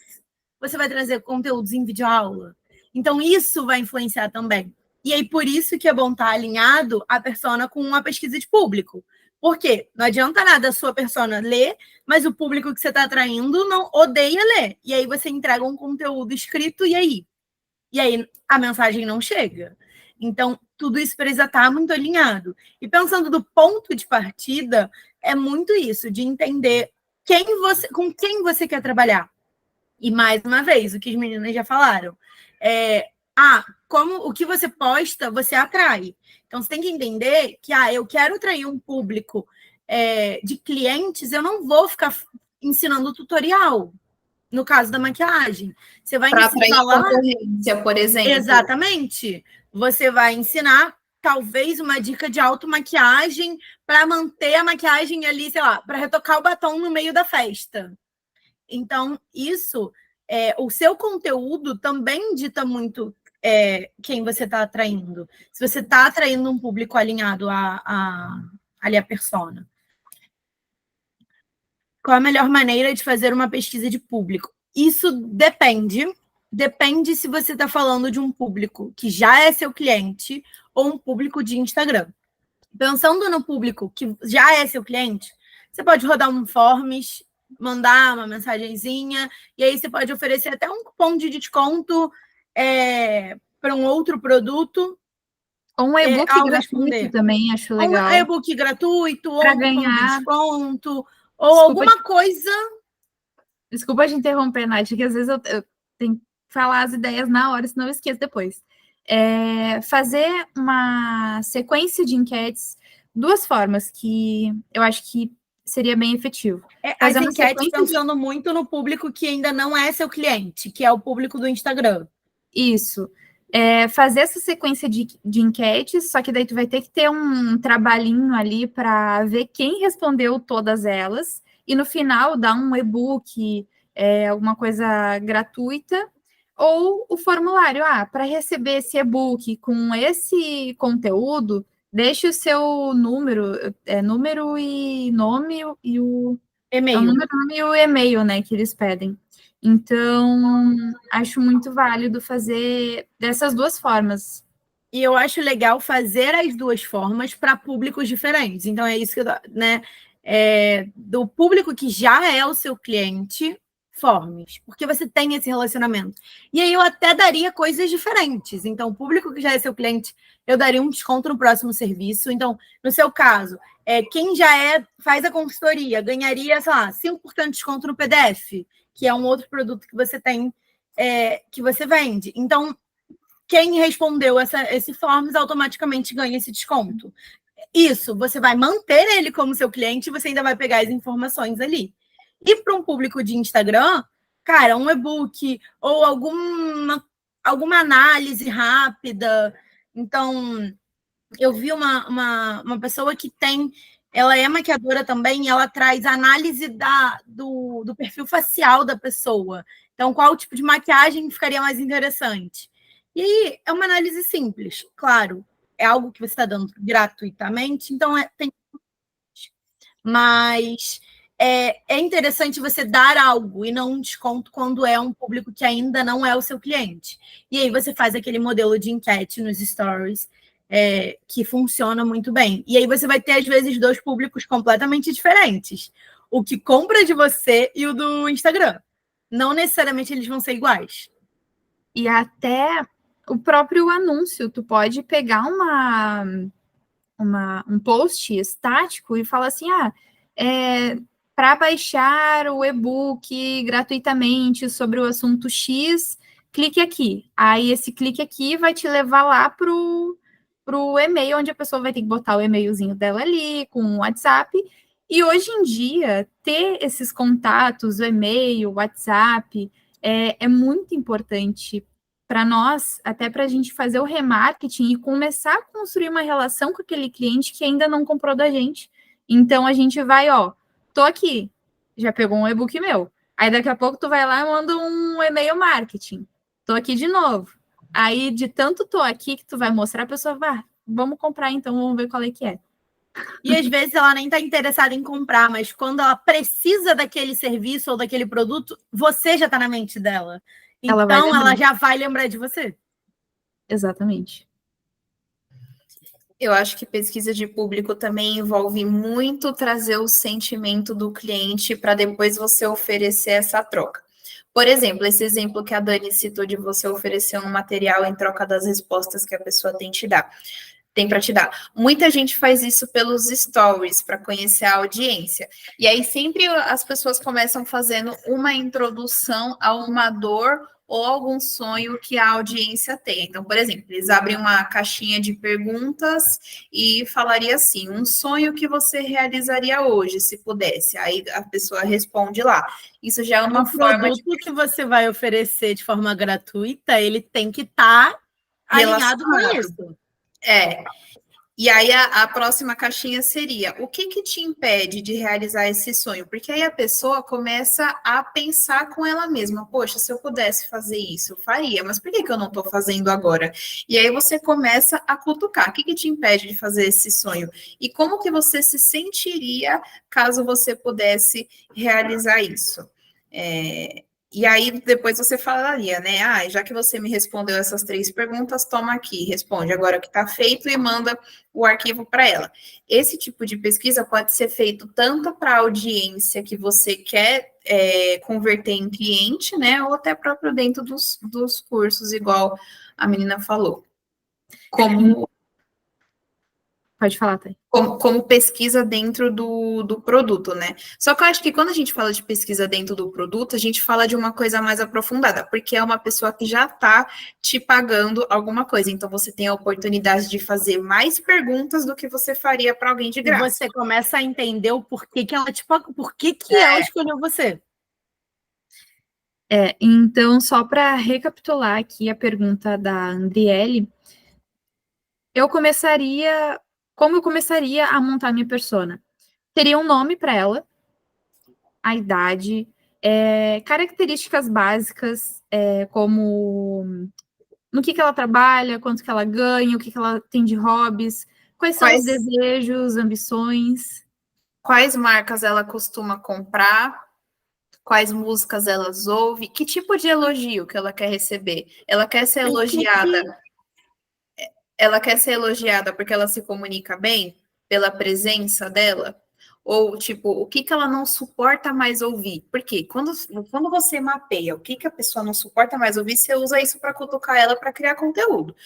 Speaker 4: você vai trazer conteúdos em videoaula. Então, isso vai influenciar também. E aí, por isso que é bom estar alinhado a persona com uma pesquisa de público. Por quê? Não adianta nada a sua persona ler, mas o público que você está atraindo não odeia ler. E aí você entrega um conteúdo escrito, e aí? E aí a mensagem não chega. Então, tudo isso precisa estar muito alinhado. E pensando do ponto de partida, é muito isso, de entender com quem você quer trabalhar. E, mais uma vez, o que as meninas já falaram. Como o que você posta, você atrai. Então, você tem que entender que, eu quero atrair um público de clientes, eu não vou ficar ensinando tutorial. No caso da maquiagem, você vai
Speaker 2: ensinar concorrência, por exemplo.
Speaker 4: Exatamente. Você vai ensinar, talvez, uma dica de automaquiagem para manter a maquiagem ali, sei lá, para retocar o batom no meio da festa. Então, isso, o seu conteúdo também dita muito quem você está atraindo. Se você está atraindo um público alinhado ali a persona. Qual a melhor maneira de fazer uma pesquisa de público? Isso depende se você está falando de um público que já é seu cliente ou um público de Instagram. Pensando no público que já é seu cliente, você pode rodar um forms, mandar uma mensagenzinha, e aí você pode oferecer até um cupom de desconto para um outro produto,
Speaker 1: Ou um e-book
Speaker 4: ao
Speaker 1: gratuito
Speaker 4: responder.
Speaker 1: também, acho
Speaker 4: Um
Speaker 1: legal.
Speaker 4: e-book gratuito, ou
Speaker 1: Pra
Speaker 4: um cupom de
Speaker 1: ganhar.
Speaker 4: desconto, ou alguma coisa.
Speaker 1: Desculpa te interromper, Nath, que às vezes eu tenho que falar as ideias na hora, senão eu esqueço depois. Fazer uma sequência de enquetes, duas formas que eu acho que seria bem efetivo.
Speaker 4: As
Speaker 1: Fazer uma
Speaker 4: enquetes
Speaker 1: sequência
Speaker 4: pensando muito no público que ainda não é seu cliente, que é o público do Instagram.
Speaker 1: Isso. Fazer essa sequência de enquetes, só que daí tu vai ter que ter um trabalhinho ali para ver quem respondeu todas elas, e no final dar um e-book, alguma coisa gratuita, ou o formulário. Para receber esse e-book com esse conteúdo, deixe o seu número, número e nome e o
Speaker 4: E-mail.
Speaker 1: número, nome e o e-mail, né, que eles pedem. Então, acho muito válido fazer dessas duas formas.
Speaker 4: E eu acho legal fazer as duas formas para públicos diferentes. Então, é isso que né? Do público que já é o seu cliente, formes, porque você tem esse relacionamento. E aí eu até daria coisas diferentes. Então, o público que já é seu cliente, eu daria um desconto no próximo serviço. Então, no seu caso, quem já faz a consultoria ganharia, sei lá, 5% de desconto no PDF, que é um outro produto que você tem, que você vende. Então, quem respondeu esse forms automaticamente ganha esse desconto. Isso, você vai manter ele como seu cliente e você ainda vai pegar as informações ali. E para um público de Instagram, cara, um e-book ou alguma análise rápida. Então, eu vi uma pessoa que ela é maquiadora também, e ela traz análise do perfil facial da pessoa. Então, qual tipo de maquiagem ficaria mais interessante? E aí, é uma análise simples, claro. É algo que você está dando gratuitamente, então mas é interessante você dar algo e não um desconto quando é um público que ainda não é o seu cliente. E aí você faz aquele modelo de enquete nos stories, que funciona muito bem. E aí você vai ter, às vezes, dois públicos completamente diferentes. O que compra de você e o do Instagram. Não necessariamente eles vão ser iguais.
Speaker 1: E até o próprio anúncio, tu pode pegar um post estático e falar assim, para baixar o e-book gratuitamente sobre o assunto X, clique aqui. Aí esse clique aqui vai te levar lá pro e-mail, onde a pessoa vai ter que botar o e-mailzinho dela ali, com o WhatsApp. E hoje em dia, ter esses contatos, o e-mail, o WhatsApp, é muito importante para nós, até para a gente fazer o remarketing e começar a construir uma relação com aquele cliente que ainda não comprou da gente. Então a gente vai, tô aqui, já pegou um e-book meu. Aí daqui a pouco tu vai lá e manda um e-mail marketing. Tô aqui de novo. Aí de tanto tô aqui que tu vai mostrar, a pessoa vai, vamos comprar então, vamos ver qual é que é.
Speaker 4: E às vezes ela nem está interessada em comprar, mas quando ela precisa daquele serviço ou daquele produto, você já está na mente dela. Então ela já vai lembrar de você.
Speaker 1: Exatamente.
Speaker 2: Eu acho que pesquisa de público também envolve muito trazer o sentimento do cliente para depois você oferecer essa troca. Por exemplo, esse exemplo que a Dani citou de você oferecer um material em troca das respostas que a pessoa tem para te dar. Muita gente faz isso pelos stories, para conhecer a audiência. E aí sempre as pessoas começam fazendo uma introdução a uma dor ou algum sonho que a audiência tem. Então, por exemplo, eles abrem uma caixinha de perguntas e falaria assim, um sonho que você realizaria hoje, se pudesse. Aí a pessoa responde lá. Isso já é uma forma de...
Speaker 4: O produto que você vai oferecer de forma gratuita, ele tem que estar alinhado com isso.
Speaker 2: E aí a próxima caixinha seria, o que te impede de realizar esse sonho? Porque aí a pessoa começa a pensar com ela mesma, poxa, se eu pudesse fazer isso, eu faria, mas por que eu não estou fazendo agora? E aí você começa a cutucar, o que te impede de fazer esse sonho? E como que você se sentiria caso você pudesse realizar isso? E aí, depois você falaria, né? Já que você me respondeu essas 3 perguntas, toma aqui, responde agora o que está feito e manda o arquivo para ela. Esse tipo de pesquisa pode ser feito tanto para a audiência que você quer converter em cliente, né? Ou até próprio dentro dos cursos, igual a menina falou. Como
Speaker 1: Pode falar, Thay.
Speaker 2: Como pesquisa dentro do produto, né? Só que eu acho que quando a gente fala de pesquisa dentro do produto, a gente fala de uma coisa mais aprofundada, porque é uma pessoa que já está te pagando alguma coisa. Então, você tem a oportunidade de fazer mais perguntas do que você faria para alguém de
Speaker 4: E
Speaker 2: graça.
Speaker 4: você começa a entender o porquê que ela te pagou, por que ela escolheu você.
Speaker 1: Então, só para recapitular aqui a pergunta da Andriele, como eu começaria a montar minha persona? Teria um nome para ela, a idade, características básicas, como no que ela trabalha, quanto que ela ganha, o que ela tem de hobbies, quais são os desejos, ambições.
Speaker 2: Quais marcas ela costuma comprar, quais músicas ela ouve, que tipo de elogio que ela quer receber. Ela quer ser elogiada. Ela quer ser elogiada porque ela se comunica bem, pela presença dela, ou tipo, o que ela não suporta mais ouvir? Porque quando você mapeia o que a pessoa não suporta mais ouvir, você usa isso para cutucar ela para criar conteúdo.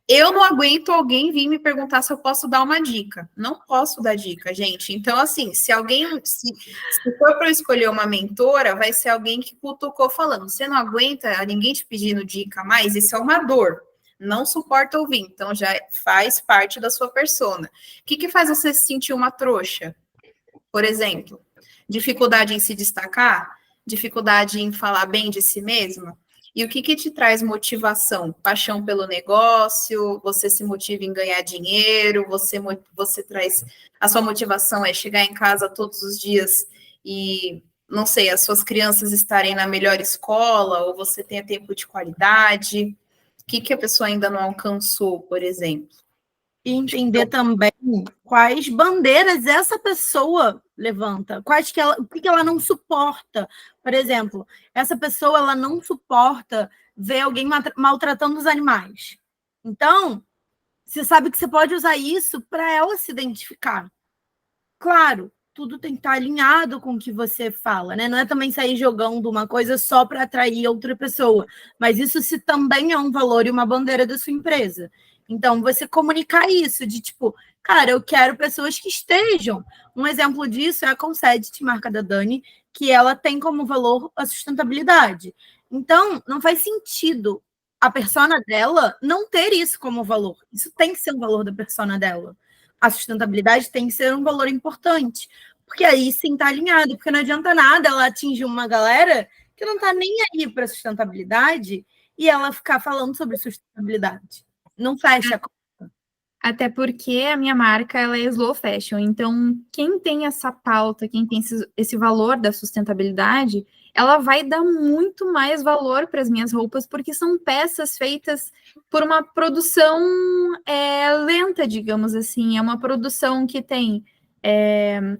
Speaker 2: Eu não aguento alguém vir me perguntar se eu posso dar uma dica. Não posso dar dica, gente. Então, assim, se for para eu escolher uma mentora, vai ser alguém que cutucou falando: você não aguenta ninguém te pedindo dica mais? Isso é uma dor. Não suporta ouvir. Então, já faz parte da sua persona. O que faz você se sentir uma trouxa? Por exemplo, dificuldade em se destacar, dificuldade em falar bem de si mesma. E o que te traz motivação? Paixão pelo negócio, você se motiva em ganhar dinheiro, você traz... A sua motivação é chegar em casa todos os dias e, não sei, as suas crianças estarem na melhor escola, ou você tenha tempo de qualidade. O que a pessoa ainda não alcançou, por exemplo?
Speaker 4: E entender também quais bandeiras essa pessoa levanta, o que ela não suporta. Por exemplo, essa pessoa ela não suporta ver alguém maltratando os animais. Então, você sabe que você pode usar isso para ela se identificar. Claro, tudo tem que estar alinhado com o que você fala, né? Não é também sair jogando uma coisa só para atrair outra pessoa, mas isso se também é um valor e uma bandeira da sua empresa. Então, você comunicar isso, de tipo, cara, eu quero pessoas que estejam. Um exemplo disso é a Concedit, marca da Dani, que ela tem como valor a sustentabilidade. Então, não faz sentido a persona dela não ter isso como valor. Isso tem que ser um valor da persona dela. A sustentabilidade tem que ser um valor importante. Porque aí sim está alinhado, porque não adianta nada ela atingir uma galera que não está nem aí para sustentabilidade e ela ficar falando sobre sustentabilidade. Não fecha a conta.
Speaker 1: Até porque a minha marca ela é slow fashion, então quem tem essa pauta, quem tem esse valor da sustentabilidade, ela vai dar muito mais valor para as minhas roupas, porque são peças feitas por uma produção lenta, digamos assim, é uma produção que tem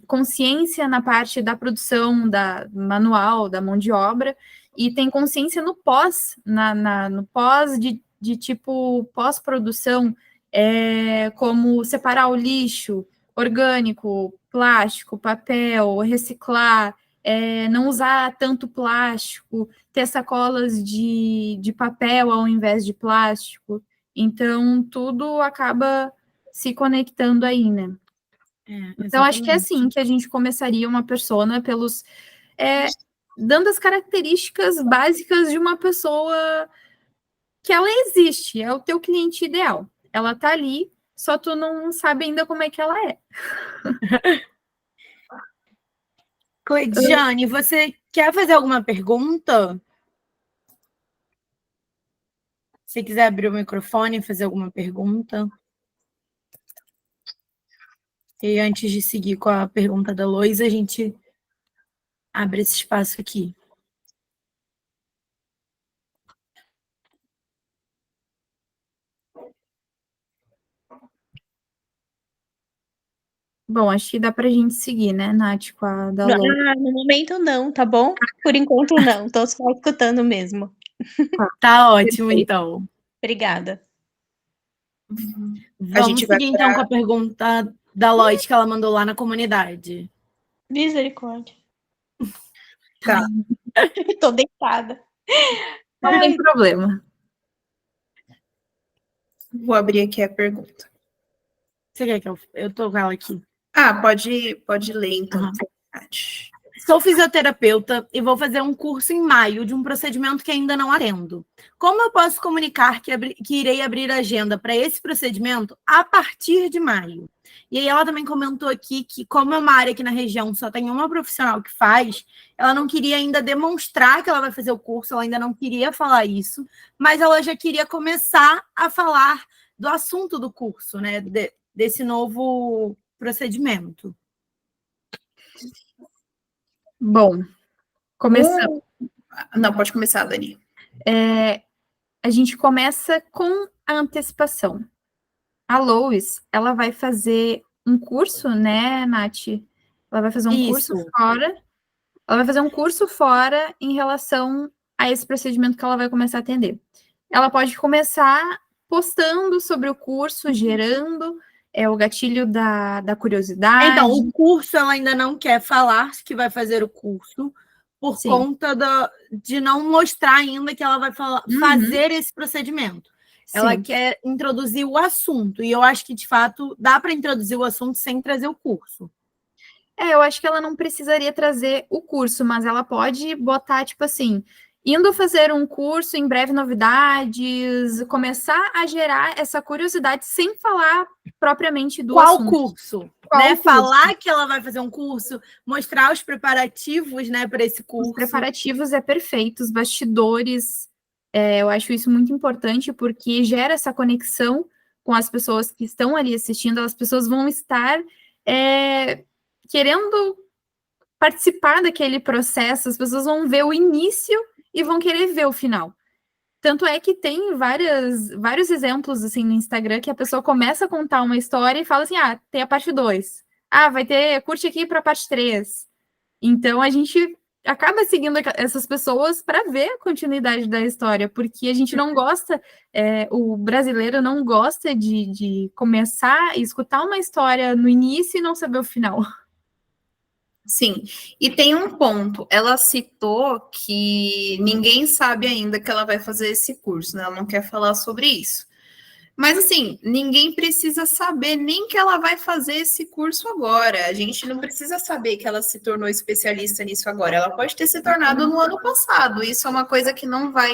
Speaker 1: consciência na parte da produção, da manual, da mão de obra, e tem consciência no pós, no pós de tipo pós-produção, como separar o lixo orgânico, plástico, papel, reciclar, não usar tanto plástico, ter sacolas de papel ao invés de plástico. Então, tudo acaba se conectando aí, né? Então, acho que é assim que a gente começaria uma persona pelos... dando as características básicas de uma pessoa que ela existe, é o teu cliente ideal. Ela tá ali, só tu não sabe ainda como é que ela é.
Speaker 4: Jane, você quer fazer alguma pergunta? Se quiser abrir o microfone e fazer alguma pergunta. E antes de seguir com a pergunta da Lois, a gente abre esse espaço aqui.
Speaker 1: Bom, acho que dá pra gente seguir, né, Nath, com a da Lois.
Speaker 5: No momento não, tá bom? Por enquanto não, tô só escutando mesmo.
Speaker 4: Tá ótimo, então.
Speaker 5: Obrigada.
Speaker 4: Vamos seguir, então, com a pergunta da Lois que ela mandou lá na comunidade.
Speaker 5: Misericórdia.
Speaker 2: Tá.
Speaker 5: Tô deitada.
Speaker 1: Não tem problema.
Speaker 2: Vou abrir aqui a pergunta.
Speaker 4: Você quer que eu tô com ela aqui?
Speaker 2: Pode ler, então.
Speaker 4: Sou fisioterapeuta e vou fazer um curso em maio de um procedimento que ainda não atendo. Como eu posso comunicar que irei abrir agenda para esse procedimento a partir de maio? E aí ela também comentou aqui que, como é uma área aqui na região só tem uma profissional que faz, ela não queria ainda demonstrar que ela vai fazer o curso, ela ainda não queria falar isso, mas ela já queria começar a falar do assunto do curso, né? Desse novo procedimento.
Speaker 1: Bom, começamos.
Speaker 2: Não, pode começar, Dani.
Speaker 1: A gente começa com a antecipação. A Lois, ela vai fazer um curso, né, Nath? Ela vai fazer um curso fora. Ela vai fazer um curso fora em relação a esse procedimento que ela vai começar a atender. Ela pode começar postando sobre o curso, gerando o gatilho da curiosidade.
Speaker 4: Então, o curso ela ainda não quer falar que vai fazer o curso por conta de não mostrar ainda que ela vai fazer esse procedimento. Sim. Ela quer introduzir o assunto, e eu acho que, de fato, dá para introduzir o assunto sem trazer o curso.
Speaker 1: Eu acho que ela não precisaria trazer o curso, mas ela pode botar, tipo assim, indo fazer um curso, em breve novidades, começar a gerar essa curiosidade sem falar propriamente do assunto.
Speaker 4: Curso? Qual curso? Falar que ela vai fazer um curso, mostrar os preparativos, né, para esse curso.
Speaker 1: Os preparativos é perfeito, os bastidores, eu acho isso muito importante, porque gera essa conexão com as pessoas que estão ali assistindo, as pessoas vão estar querendo participar daquele processo, as pessoas vão ver o início e vão querer ver o final. Tanto é que tem vários exemplos assim no Instagram que a pessoa começa a contar uma história e fala assim, tem a parte 2. Curte aqui para a parte 3. Então, a gente acaba seguindo essas pessoas para ver a continuidade da história, porque a gente não gosta, o brasileiro não gosta de começar a escutar uma história no início e não saber o final.
Speaker 2: Sim, e tem um ponto, ela citou que ninguém sabe ainda que ela vai fazer esse curso, né? Ela não quer falar sobre isso. Mas, assim, ninguém precisa saber nem que ela vai fazer esse curso agora. A gente não precisa saber que ela se tornou especialista nisso agora. Ela pode ter se tornado no ano passado. Isso é uma coisa que não vai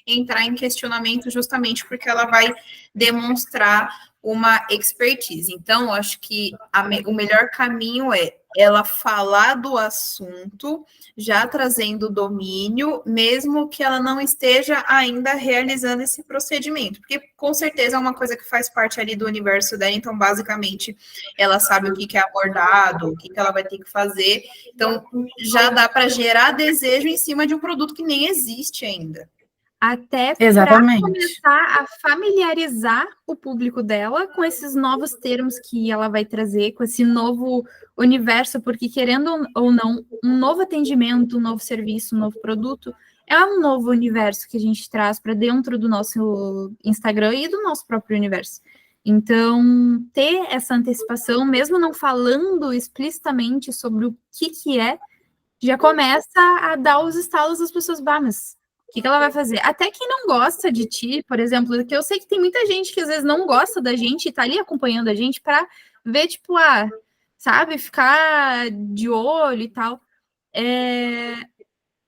Speaker 2: entrar em questionamento justamente porque ela vai demonstrar uma expertise. Então, acho que o melhor caminho é ela falar do assunto, já trazendo domínio, mesmo que ela não esteja ainda realizando esse procedimento, porque com certeza é uma coisa que faz parte ali do universo dela, então basicamente ela sabe o que é abordado, o que ela vai ter que fazer, então já dá para gerar desejo em cima de um produto que nem existe ainda.
Speaker 1: Até para começar a familiarizar o público dela com esses novos termos que ela vai trazer, com esse novo universo, porque querendo ou não, um novo atendimento, um novo serviço, um novo produto, é um novo universo que a gente traz para dentro do nosso Instagram e do nosso próprio universo. Então, ter essa antecipação, mesmo não falando explicitamente sobre o que é, já começa a dar os estalos das pessoas, mas o que ela vai fazer? Até quem não gosta de ti, por exemplo, que eu sei que tem muita gente que às vezes não gosta da gente e tá ali acompanhando a gente para ver, tipo, sabe, ficar de olho e tal.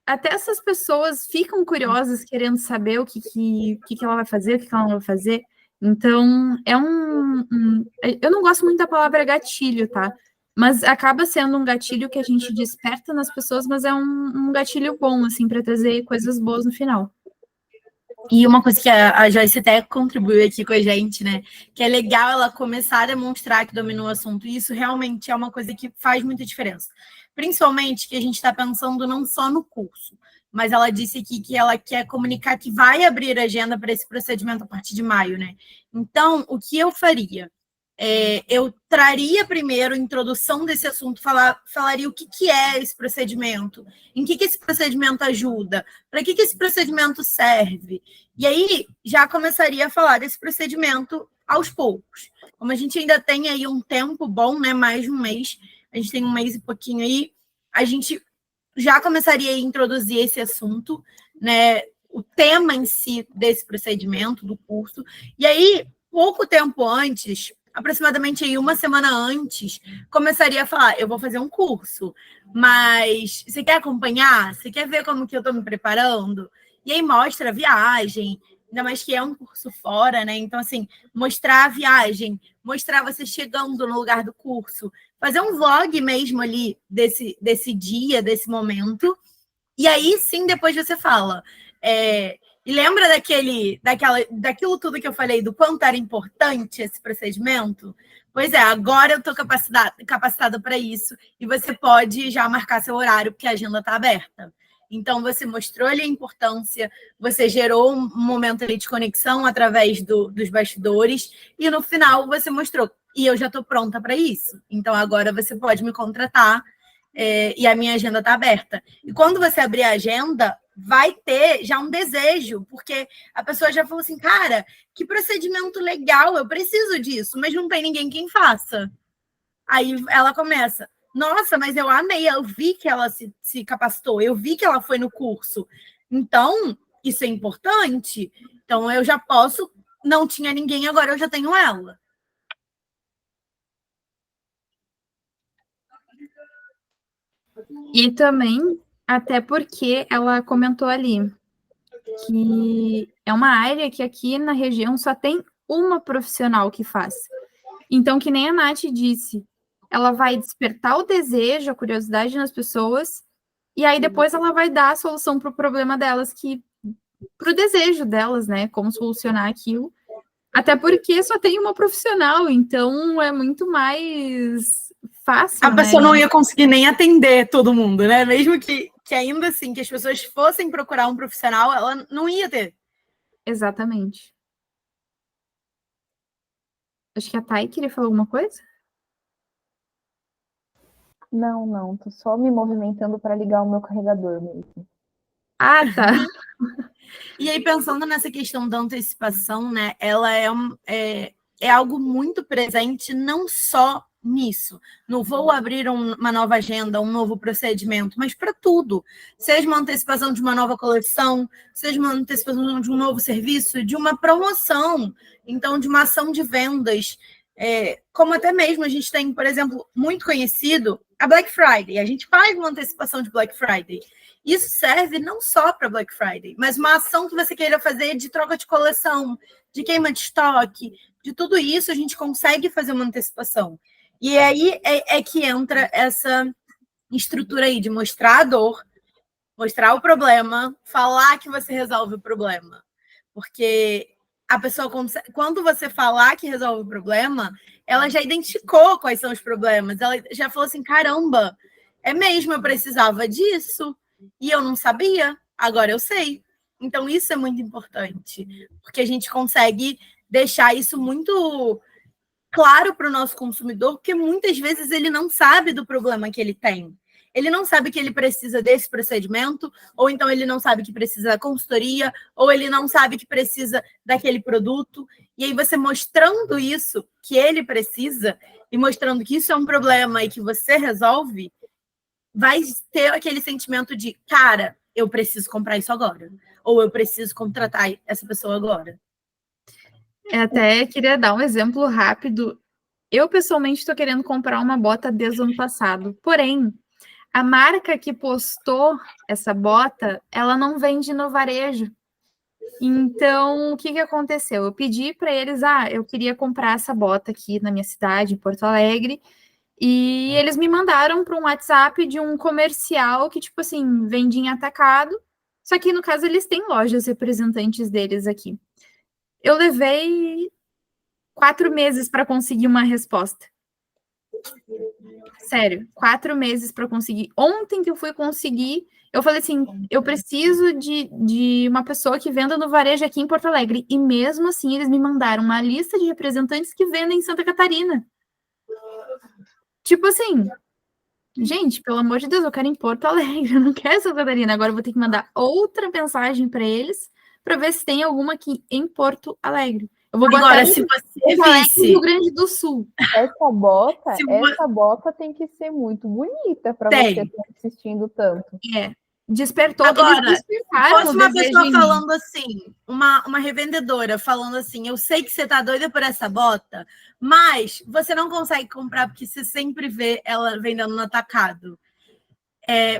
Speaker 1: Até essas pessoas ficam curiosas, querendo saber o que ela vai fazer, o que ela não vai fazer. Então, eu não gosto muito da palavra gatilho, tá? Mas acaba sendo um gatilho que a gente desperta nas pessoas, mas é um gatilho bom, assim, para trazer coisas boas no final.
Speaker 4: E uma coisa que a Joyce até contribuiu aqui com a gente, né? Que é legal ela começar a demonstrar que dominou o assunto. E isso realmente é uma coisa que faz muita diferença. Principalmente que a gente está pensando não só no curso, mas ela disse aqui que ela quer comunicar que vai abrir agenda para esse procedimento a partir de maio, né? Então, o que eu faria? Eu traria primeiro a introdução desse assunto, falaria o que é esse procedimento, em que esse procedimento ajuda, para que esse procedimento serve. E aí já começaria a falar desse procedimento aos poucos. Como a gente ainda tem aí um tempo bom, né, mais de um mês, a gente tem um mês e pouquinho aí, a gente já começaria a introduzir esse assunto, né, o tema em si desse procedimento, do curso. E aí, pouco tempo antes, aproximadamente aí uma semana antes, começaria a falar, eu vou fazer um curso, mas você quer acompanhar? Você quer ver como que eu estou me preparando? E aí mostra a viagem, ainda mais que é um curso fora, né? Então, assim, mostrar a viagem, mostrar você chegando no lugar do curso, fazer um vlog mesmo ali desse dia, desse momento. E aí, sim, depois você fala. E lembra daquilo tudo que eu falei, do quanto era importante esse procedimento? Pois é, agora eu estou capacitada para isso e você pode já marcar seu horário, porque a agenda está aberta. Então, você mostrou ali a importância, você gerou um momento ali de conexão através dos bastidores e no final você mostrou, e eu já estou pronta para isso. Então, agora você pode me contratar e a minha agenda está aberta. E quando você abrir a agenda, vai ter já um desejo, porque a pessoa já falou assim, cara, que procedimento legal, eu preciso disso, mas não tem ninguém quem faça. Aí ela começa, nossa, mas eu amei, eu vi que ela se capacitou, eu vi que ela foi no curso. Então, isso é importante. Então, eu já posso, não tinha ninguém, agora eu já tenho ela.
Speaker 1: E também, até porque ela comentou ali que é uma área que aqui na região só tem uma profissional que faz. Então, que nem a Nath disse, ela vai despertar o desejo, a curiosidade nas pessoas, e aí depois ela vai dar a solução para o problema delas, para o desejo delas, né? Como solucionar aquilo. Até porque só tem uma profissional, então é muito mais fácil.
Speaker 4: A pessoa não ia conseguir nem atender todo mundo, né? Mesmo que ainda assim, que as pessoas fossem procurar um profissional, ela não ia ter.
Speaker 1: Exatamente. Acho que a Thay queria falar alguma coisa?
Speaker 6: Não. Tô só me movimentando para ligar o meu carregador mesmo.
Speaker 1: Ah, tá.
Speaker 4: E aí, pensando nessa questão da antecipação, né? Ela é algo muito presente, não só nisso. Não vou abrir uma nova agenda, um novo procedimento, mas para tudo. Seja uma antecipação de uma nova coleção, seja uma antecipação de um novo serviço, de uma promoção, então, de uma ação de vendas. Como até mesmo a gente tem, por exemplo, muito conhecido, a Black Friday. A gente faz uma antecipação de Black Friday. Isso serve não só para Black Friday, mas uma ação que você queira fazer de troca de coleção, de queima de estoque, de tudo isso a gente consegue fazer uma antecipação. E aí é que entra essa estrutura aí de mostrar a dor, mostrar o problema, falar que você resolve o problema. Porque a pessoa, quando você falar que resolve o problema, ela já identificou quais são os problemas. Ela já falou assim, caramba, é mesmo, eu precisava disso. E eu não sabia, agora eu sei. Então, isso é muito importante, porque a gente consegue deixar isso muito claro para o nosso consumidor, porque muitas vezes ele não sabe do problema que ele tem. Ele não sabe que ele precisa desse procedimento, ou então ele não sabe que precisa da consultoria, ou ele não sabe que precisa daquele produto. E aí você mostrando isso, que ele precisa, e mostrando que isso é um problema e que você resolve, vai ter aquele sentimento de, cara, eu preciso comprar isso agora. Ou eu preciso contratar essa pessoa agora.
Speaker 1: Até queria dar um exemplo rápido. Eu, pessoalmente, estou querendo comprar uma bota desde o ano passado. Porém, a marca que postou essa bota, ela não vende no varejo. Então, o que aconteceu? Eu pedi para eles, eu queria comprar essa bota aqui na minha cidade, em Porto Alegre, e eles me mandaram para um WhatsApp de um comercial que, tipo assim, vende em atacado, só que, no caso, eles têm lojas representantes deles aqui. Eu levei 4 meses para conseguir uma resposta. Sério, 4 meses para conseguir. Ontem que eu fui conseguir, eu falei assim, eu preciso de uma pessoa que venda no varejo aqui em Porto Alegre. E mesmo assim, eles me mandaram uma lista de representantes que vendem em Santa Catarina. Tipo assim, gente, pelo amor de Deus, eu quero em Porto Alegre, eu não quero Santa Catarina. Agora eu vou ter que mandar outra mensagem para eles para ver se tem alguma aqui em Porto Alegre. Eu vou
Speaker 4: Agora,
Speaker 1: botar
Speaker 4: se você
Speaker 1: no
Speaker 4: visse...
Speaker 1: Rio Grande do Sul.
Speaker 6: Essa bota tem que ser muito bonita para você estar insistindo tanto.
Speaker 1: despertou,
Speaker 4: Agora,
Speaker 1: eles
Speaker 4: se
Speaker 1: despertaram
Speaker 4: fosse
Speaker 1: o
Speaker 4: uma
Speaker 1: desejo
Speaker 4: pessoa
Speaker 1: em mim.
Speaker 4: falando assim, uma revendedora falando assim, eu sei que você tá doida por essa bota, mas você não consegue comprar porque você sempre vê ela vendendo no atacado.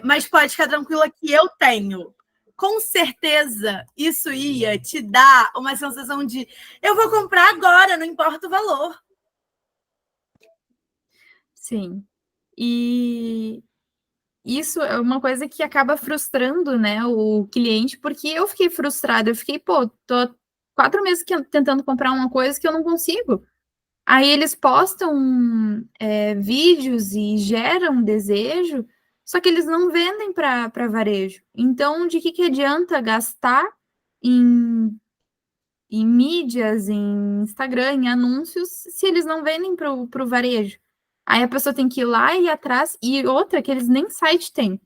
Speaker 4: Mas pode ficar tranquila que eu tenho. Com certeza, isso ia te dar uma sensação de eu vou comprar agora, não importa o valor.
Speaker 1: Sim. E isso é uma coisa que acaba frustrando, né, o cliente, porque eu fiquei frustrada. Eu fiquei, pô, tô 4 meses tentando comprar uma coisa que eu não consigo. Aí eles postam vídeos e geram desejo, só que eles não vendem para varejo. Então, de que adianta gastar em mídias, em Instagram, em anúncios, se eles não vendem para o varejo? Aí a pessoa tem que ir lá e ir atrás, e outra que eles nem site têm.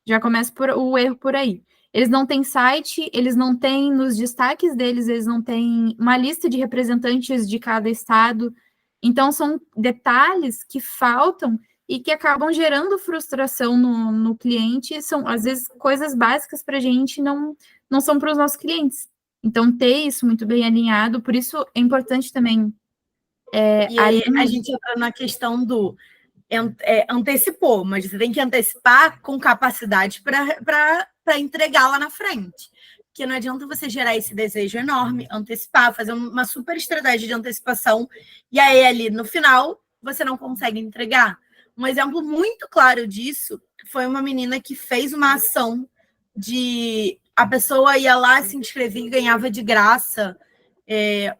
Speaker 1: Já começa o erro por aí. Eles não têm site, eles não têm nos destaques deles, eles não têm uma lista de representantes de cada estado. Então, são detalhes que faltam e que acabam gerando frustração no cliente. São, às vezes, coisas básicas para a gente não são para os nossos clientes. Então, ter isso muito bem alinhado, por isso é importante também.
Speaker 4: E aí a gente entra na questão do antecipou, mas você tem que antecipar com capacidade para entregar lá na frente. Porque não adianta você gerar esse desejo enorme, antecipar, fazer uma super estratégia de antecipação, e aí ali no final você não consegue entregar. Um exemplo muito claro disso foi uma menina que fez uma ação de a pessoa ia lá, se inscrevia e ganhava de graça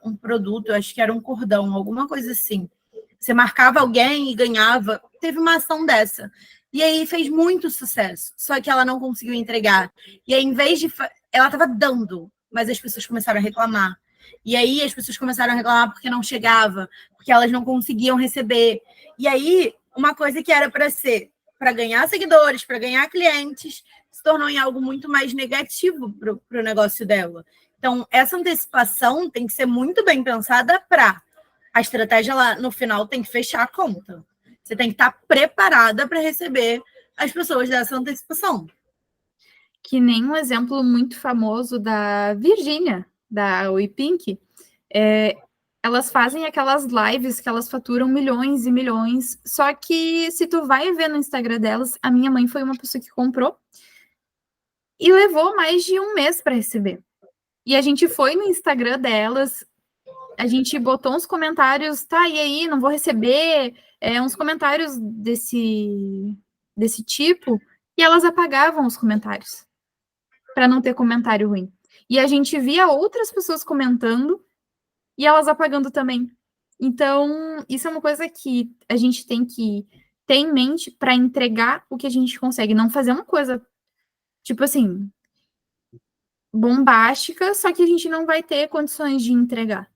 Speaker 4: um produto, acho que era um cordão, alguma coisa assim. Você marcava alguém e ganhava. Teve uma ação dessa. E aí fez muito sucesso. Só que ela não conseguiu entregar. E aí, em vez de. Ela estava dando, mas as pessoas começaram a reclamar. E aí as pessoas começaram a reclamar porque não chegava, porque elas não conseguiam receber. E aí, uma coisa que era para ser para ganhar seguidores, para ganhar clientes, se tornou em algo muito mais negativo para o negócio dela. Então, essa antecipação tem que ser muito bem pensada para a estratégia lá no final tem que fechar a conta. Você tem que estar preparada para receber as pessoas dessa antecipação.
Speaker 1: Que nem um exemplo muito famoso da Virgínia, da WePink, elas fazem aquelas lives que elas faturam milhões e milhões, só que se tu vai ver no Instagram delas, a minha mãe foi uma pessoa que comprou e levou mais de um mês para receber. E a gente foi no Instagram delas, a gente botou uns comentários, tá, e aí, não vou receber, uns comentários desse tipo, e elas apagavam os comentários para não ter comentário ruim. E a gente via outras pessoas comentando e elas apagando também. Então, isso é uma coisa que a gente tem que ter em mente para entregar o que a gente consegue. Não fazer uma coisa, tipo assim, bombástica, só que a gente não vai ter condições de entregar.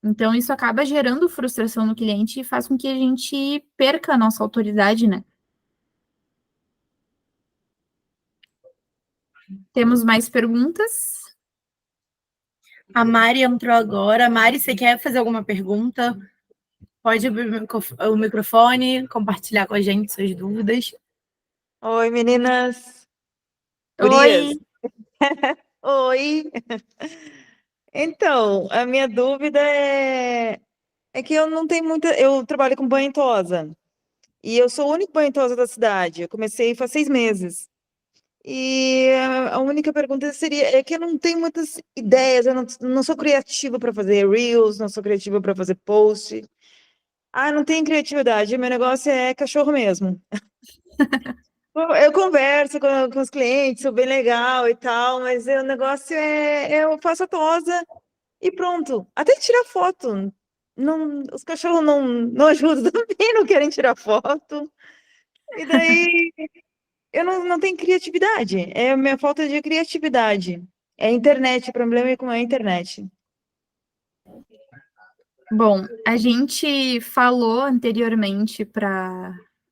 Speaker 1: Então, isso acaba gerando frustração no cliente e faz com que a gente perca a nossa autoridade, né? Temos mais perguntas?
Speaker 4: A Mari entrou agora. Mari, você quer fazer alguma pergunta? Pode abrir o microfone, compartilhar com a gente suas dúvidas.
Speaker 7: Oi, meninas.
Speaker 1: Oi!
Speaker 7: Oi! Então, a minha dúvida é que eu não tenho muita. Eu trabalho com banho e tosa. E eu sou o único banho e tosa da cidade. Eu comecei faz 6 meses. E a única pergunta seria: é que eu não tenho muitas ideias, eu não sou criativa para fazer Reels, não sou criativa para fazer post. Não tenho criatividade, meu negócio é cachorro mesmo. Eu converso com os clientes, sou bem legal e tal, mas o negócio eu faço a tosa e pronto. Até tirar foto. Não, os cachorros não ajudam também, não querem tirar foto. E daí eu não tenho criatividade. É a minha falta de criatividade. É a internet, o problema é com a internet.
Speaker 1: Bom, a gente falou anteriormente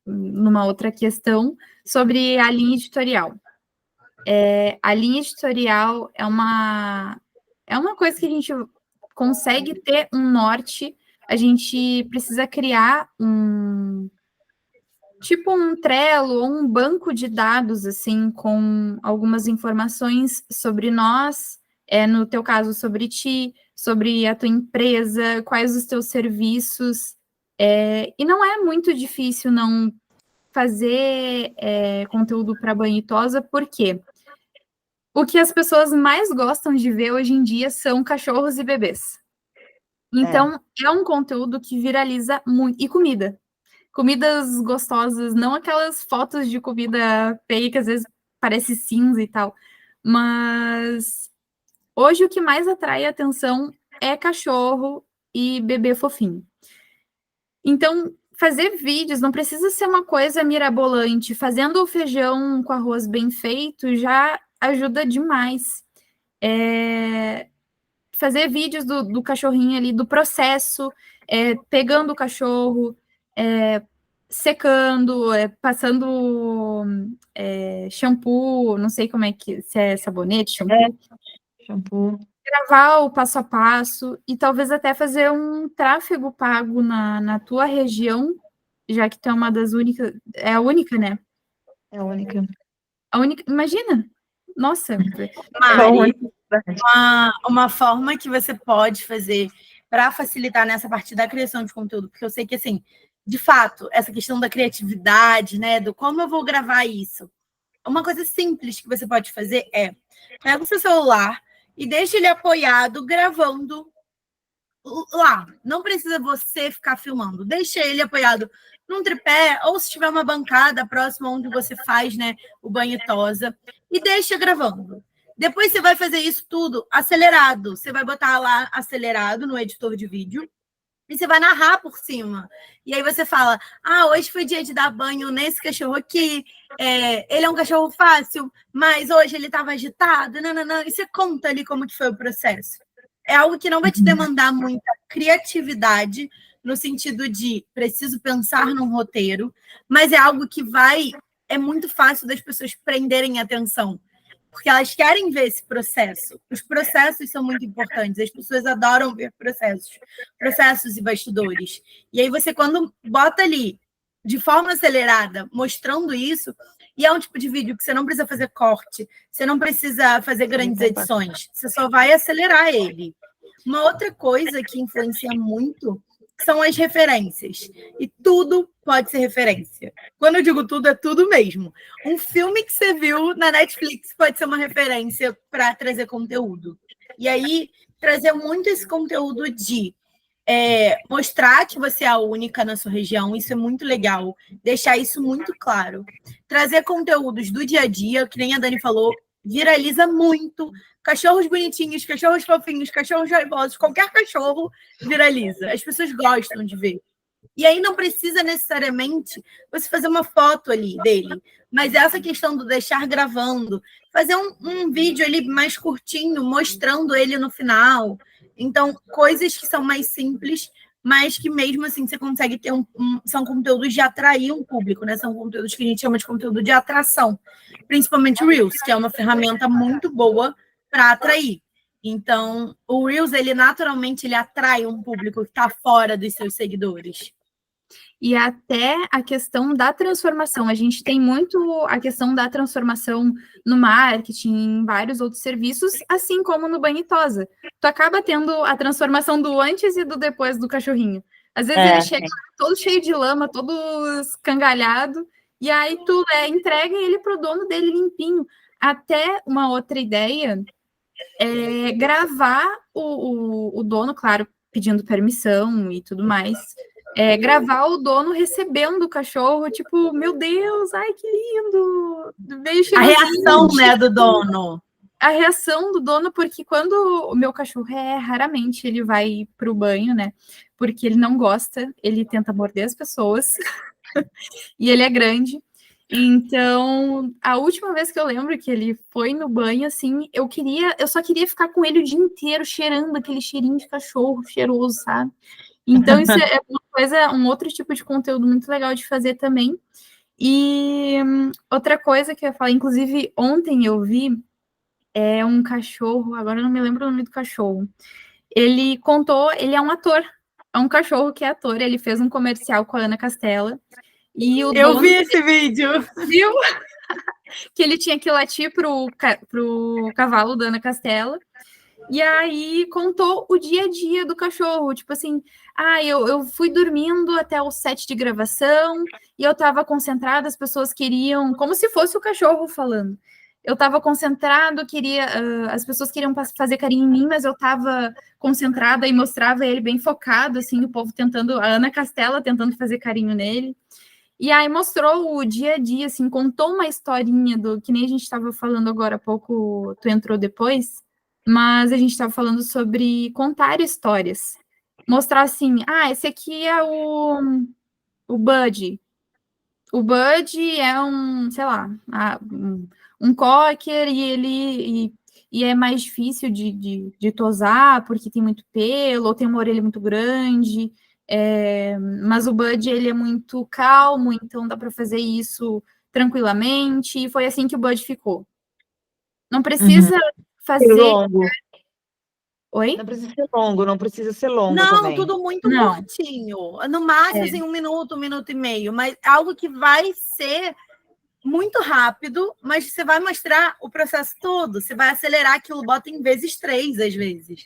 Speaker 1: numa outra questão sobre a linha editorial. A linha editorial é uma coisa que a gente consegue ter um norte, a gente precisa criar tipo um Trello ou um banco de dados, assim, com algumas informações sobre nós, no teu caso, sobre ti, sobre a tua empresa, quais os teus serviços. E não é muito difícil não fazer conteúdo para banho e tosa, porque o que as pessoas mais gostam de ver hoje em dia são cachorros e bebês. Então, é um conteúdo que viraliza muito. E comida. Comidas gostosas, não aquelas fotos de comida feia que às vezes parece cinza e tal. Mas hoje o que mais atrai a atenção é cachorro e bebê fofinho. Então, fazer vídeos não precisa ser uma coisa mirabolante. Fazendo o feijão com arroz bem feito já ajuda demais. Fazer vídeos do cachorrinho ali, do processo, pegando o cachorro, secando, passando shampoo, não sei como é que, se é sabonete, shampoo.
Speaker 7: Shampoo.
Speaker 1: Gravar o passo a passo e talvez até fazer um tráfego pago na tua região, já que tu é uma das únicas, é a única, né?
Speaker 7: É a única.
Speaker 1: A única, imagina, nossa,
Speaker 4: Mari, uma forma que você pode fazer para facilitar nessa parte da criação de conteúdo, porque eu sei que, assim, de fato, essa questão da criatividade, né, do como eu vou gravar isso, uma coisa simples que você pode fazer é, pega o seu celular e deixa ele apoiado, gravando lá. Não precisa você ficar filmando, deixa ele apoiado num tripé, ou se tiver uma bancada próxima onde você faz, né, o banho e tosa, e deixa gravando. Depois você vai fazer isso tudo acelerado. Você vai botar lá acelerado no editor de vídeo e você vai narrar por cima. E aí você fala, hoje foi dia de dar banho nesse cachorro aqui, ele é um cachorro fácil, mas hoje ele estava agitado, nananã, e você conta ali como que foi o processo. É algo que não vai te demandar muita criatividade, no sentido de preciso pensar num roteiro, mas é algo que é muito fácil das pessoas prenderem atenção, porque elas querem ver esse processo. Os processos são muito importantes, as pessoas adoram ver processos e bastidores. E aí você, quando bota ali, de forma acelerada, mostrando isso, e é um tipo de vídeo que você não precisa fazer corte, você não precisa fazer grandes edições, você só vai acelerar ele. Uma outra coisa que influencia muito são as referências. E tudo pode ser referência. Quando eu digo tudo, é tudo mesmo. Um filme que você viu na Netflix pode ser uma referência para trazer conteúdo. E aí, trazer muito esse conteúdo de mostrar que você é a única na sua região, isso é muito legal. Deixar isso muito claro. Trazer conteúdos do dia a dia, que nem a Dani falou, viraliza muito. Cachorros bonitinhos, cachorros fofinhos, cachorros raivosos, qualquer cachorro viraliza. As pessoas gostam de ver. E aí não precisa necessariamente você fazer uma foto ali dele, mas essa questão do deixar gravando, fazer um vídeo ali mais curtinho, mostrando ele no final. Então, coisas que são mais simples, mas que mesmo assim você consegue ter são conteúdos de atrair um público, né? São conteúdos que a gente chama de conteúdo de atração, principalmente o Reels, que é uma ferramenta muito boa para atrair. Então, o Reels, ele naturalmente ele atrai um público que está fora dos seus seguidores.
Speaker 1: E até a questão da transformação. A gente tem muito a questão da transformação no marketing, em vários outros serviços, assim como no banho e tosa. Tu acaba tendo a transformação do antes e do depois do cachorrinho. Às vezes ele chega todo cheio de lama, todo escangalhado, e aí tu entrega ele pro dono dele limpinho. Até uma outra ideia é gravar o dono, claro, pedindo permissão e tudo mais, gravar o dono recebendo o cachorro, tipo, meu Deus, ai, que lindo!
Speaker 4: A reação, né, do dono.
Speaker 1: A reação do dono, porque quando o meu cachorro raramente ele vai pro banho, né, porque ele não gosta, ele tenta morder as pessoas, e ele é grande. Então, a última vez que eu lembro que ele foi no banho, assim, eu só queria ficar com ele o dia inteiro, cheirando aquele cheirinho de cachorro cheiroso, sabe? Então, isso é uma coisa, um outro tipo de conteúdo muito legal de fazer também. E outra coisa que eu ia falar, inclusive, ontem eu vi um cachorro, agora eu não me lembro o nome do cachorro. Ele contou, ele é um ator, é um cachorro que é ator, ele fez um comercial com a Ana Castela. E o
Speaker 4: Eu
Speaker 1: dono
Speaker 4: vi esse vídeo.
Speaker 1: viu que ele tinha que latir pro cavalo da Ana Castela. E aí contou o dia a dia do cachorro, tipo assim, eu fui dormindo até o set de gravação e eu estava concentrada, as pessoas queriam, como se fosse o cachorro falando. Eu estava concentrado, as pessoas queriam fazer carinho em mim, mas eu estava concentrada e mostrava ele bem focado, assim, o povo tentando, a Ana Castela tentando fazer carinho nele. E aí mostrou o dia a dia, assim, contou uma historinha que nem a gente estava falando agora há pouco, tu entrou depois, mas a gente estava falando sobre contar histórias. Mostrar assim, esse aqui é o Bud. O Bud é sei lá, um cocker e é mais difícil de tosar porque tem muito pelo ou tem uma orelha muito grande. Mas o Bud, ele é muito calmo, então dá para fazer isso tranquilamente. E foi assim que o Bud ficou. Não precisa fazer...
Speaker 7: Longo.
Speaker 1: Oi?
Speaker 7: Não precisa ser longo, não precisa ser longo
Speaker 4: Não,
Speaker 7: também.
Speaker 4: tudo muito
Speaker 1: Não.
Speaker 4: curtinho. No máximo, assim, 1 minuto e meio. Mas algo que vai ser muito rápido, mas você vai mostrar o processo todo. Você vai acelerar aquilo, bota em vezes 3, às vezes.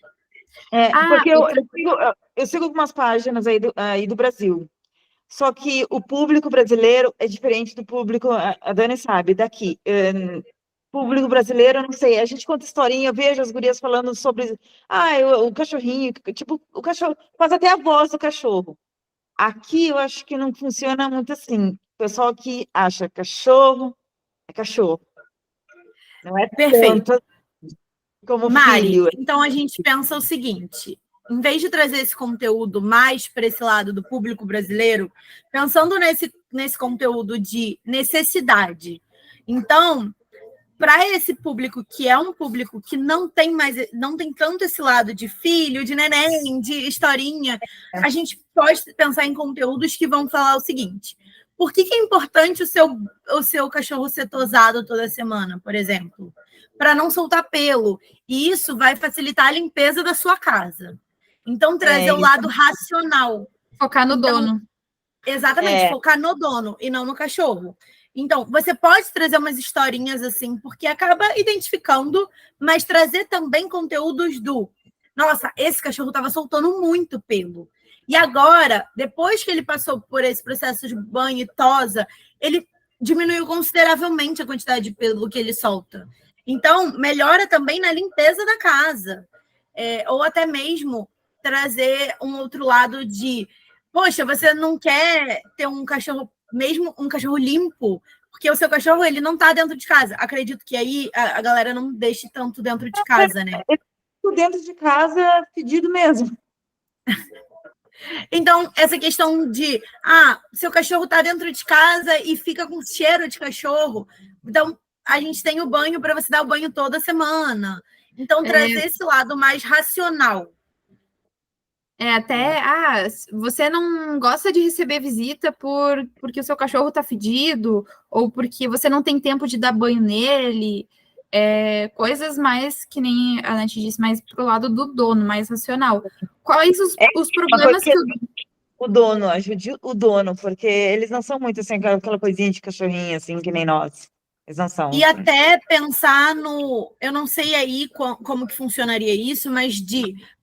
Speaker 7: Porque eu sigo algumas páginas aí do Brasil. Só que o público brasileiro é diferente do público, a Dani sabe, daqui. Público brasileiro, eu não sei, a gente conta historinha, eu vejo as gurias falando sobre o cachorrinho, tipo, o cachorro, faz até a voz do cachorro. Aqui eu acho que não funciona muito assim. O pessoal que acha cachorro é cachorro. Não é
Speaker 4: Perfeito.
Speaker 7: tanto como
Speaker 4: Mari,
Speaker 7: filho.
Speaker 4: então a gente pensa o seguinte: em vez de trazer esse conteúdo mais para esse lado do público brasileiro, pensando nesse conteúdo de necessidade. Então, para esse público que é um público que não tem tanto esse lado de filho, de neném, de historinha, a gente pode pensar em conteúdos que vão falar o seguinte: por que é importante o seu cachorro ser tosado toda semana, por exemplo? Para não soltar pelo. E isso vai facilitar a limpeza da sua casa. Então, trazer o lado racional.
Speaker 1: Focar no dono.
Speaker 4: Exatamente, focar no dono e não no cachorro. Então, você pode trazer umas historinhas assim, porque acaba identificando, mas trazer também conteúdos nossa, esse cachorro estava soltando muito pelo. E agora, depois que ele passou por esse processo de banho e tosa, ele diminuiu consideravelmente a quantidade de pelo que ele solta. Então, melhora também na limpeza da casa. Ou até mesmo trazer um outro lado de... Poxa, você não quer ter um cachorro, mesmo um cachorro limpo, porque o seu cachorro, ele não está dentro de casa. Acredito que aí a galera não deixe tanto dentro de casa, né?
Speaker 7: Dentro de casa, pedido mesmo.
Speaker 4: Então, essa questão de, seu cachorro está dentro de casa e fica com cheiro de cachorro. Então, a gente tem o banho para você dar o banho toda semana. Então, trazer esse lado mais racional.
Speaker 1: Você não gosta de receber visita porque o seu cachorro está fedido, ou porque você não tem tempo de dar banho nele, coisas mais, que nem a Nath disse, mais pro lado do dono, mais racional. Quais os problemas que
Speaker 7: o dono, ajude o dono, porque eles não são muito assim, aquela coisinha de cachorrinho, assim, que nem nós. Eles não são.
Speaker 4: E até pensar eu não sei aí como que funcionaria isso, mas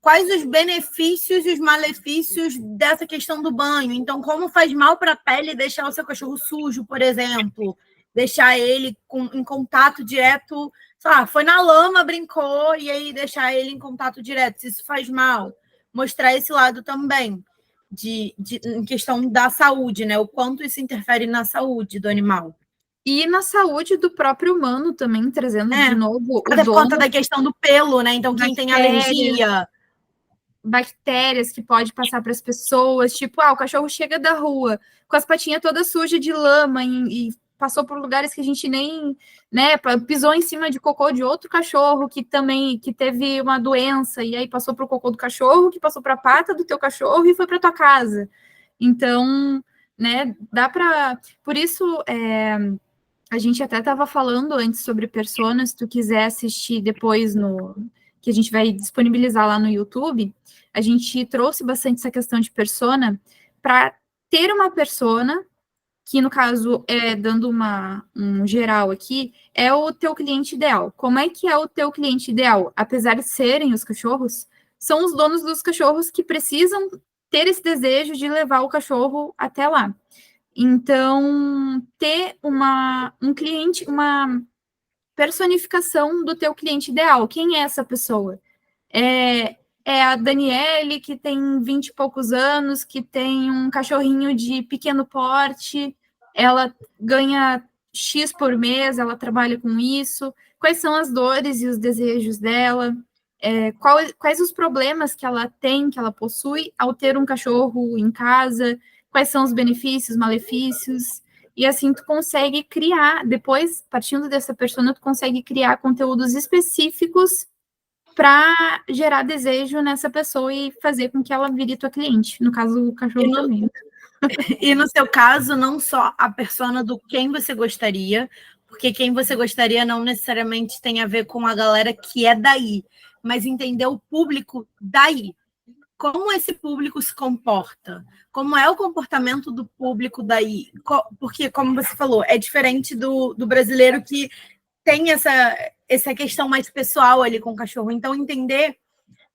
Speaker 4: quais os benefícios e os malefícios dessa questão do banho. Então, como faz mal para a pele deixar o seu cachorro sujo, por exemplo, deixar ele em contato direto, sei lá, foi na lama, brincou, e aí deixar ele em contato direto, se isso faz mal. Mostrar esse lado também, em questão da saúde, né? O quanto isso interfere na saúde do animal.
Speaker 1: E na saúde do próprio humano também, trazendo de novo
Speaker 4: até por conta da questão do pelo, né? Então, quem tem alergia...
Speaker 1: Bactérias que pode passar para as pessoas, tipo, o cachorro chega da rua com as patinhas todas sujas de lama e passou por lugares que a gente nem, né, pisou em cima de cocô de outro cachorro que teve uma doença, e aí passou para o cocô do cachorro, que passou para a pata do teu cachorro e foi para tua casa. Então, né, dá para... Por isso, a gente até estava falando antes sobre Persona, se tu quiser assistir depois que a gente vai disponibilizar lá no YouTube, a gente trouxe bastante essa questão de persona para ter uma persona que no caso, dando um geral aqui, é o teu cliente ideal. Como é que é o teu cliente ideal? Apesar de serem os cachorros, são os donos dos cachorros que precisam ter esse desejo de levar o cachorro até lá. Então, ter um cliente, uma personificação do teu cliente ideal. Quem é essa pessoa? É a Daniele, que tem 20 e poucos anos, que tem um cachorrinho de pequeno porte, ela ganha X por mês, ela trabalha com isso. Quais são as dores e os desejos dela? Quais os problemas que ela tem, que ela possui ao ter um cachorro em casa? Quais são os benefícios, malefícios? E assim tu consegue criar, depois, partindo dessa persona, tu consegue criar conteúdos específicos para gerar desejo nessa pessoa e fazer com que ela vire tua cliente. No caso, o cachorro também.
Speaker 4: E no seu caso, não só a persona do quem você gostaria, porque quem você gostaria não necessariamente tem a ver com a galera que é daí, mas entender o público daí. Como esse público se comporta? Como é o comportamento do público daí? Porque, como você falou, é diferente do brasileiro que tem essa questão mais pessoal ali com o cachorro. Então, entender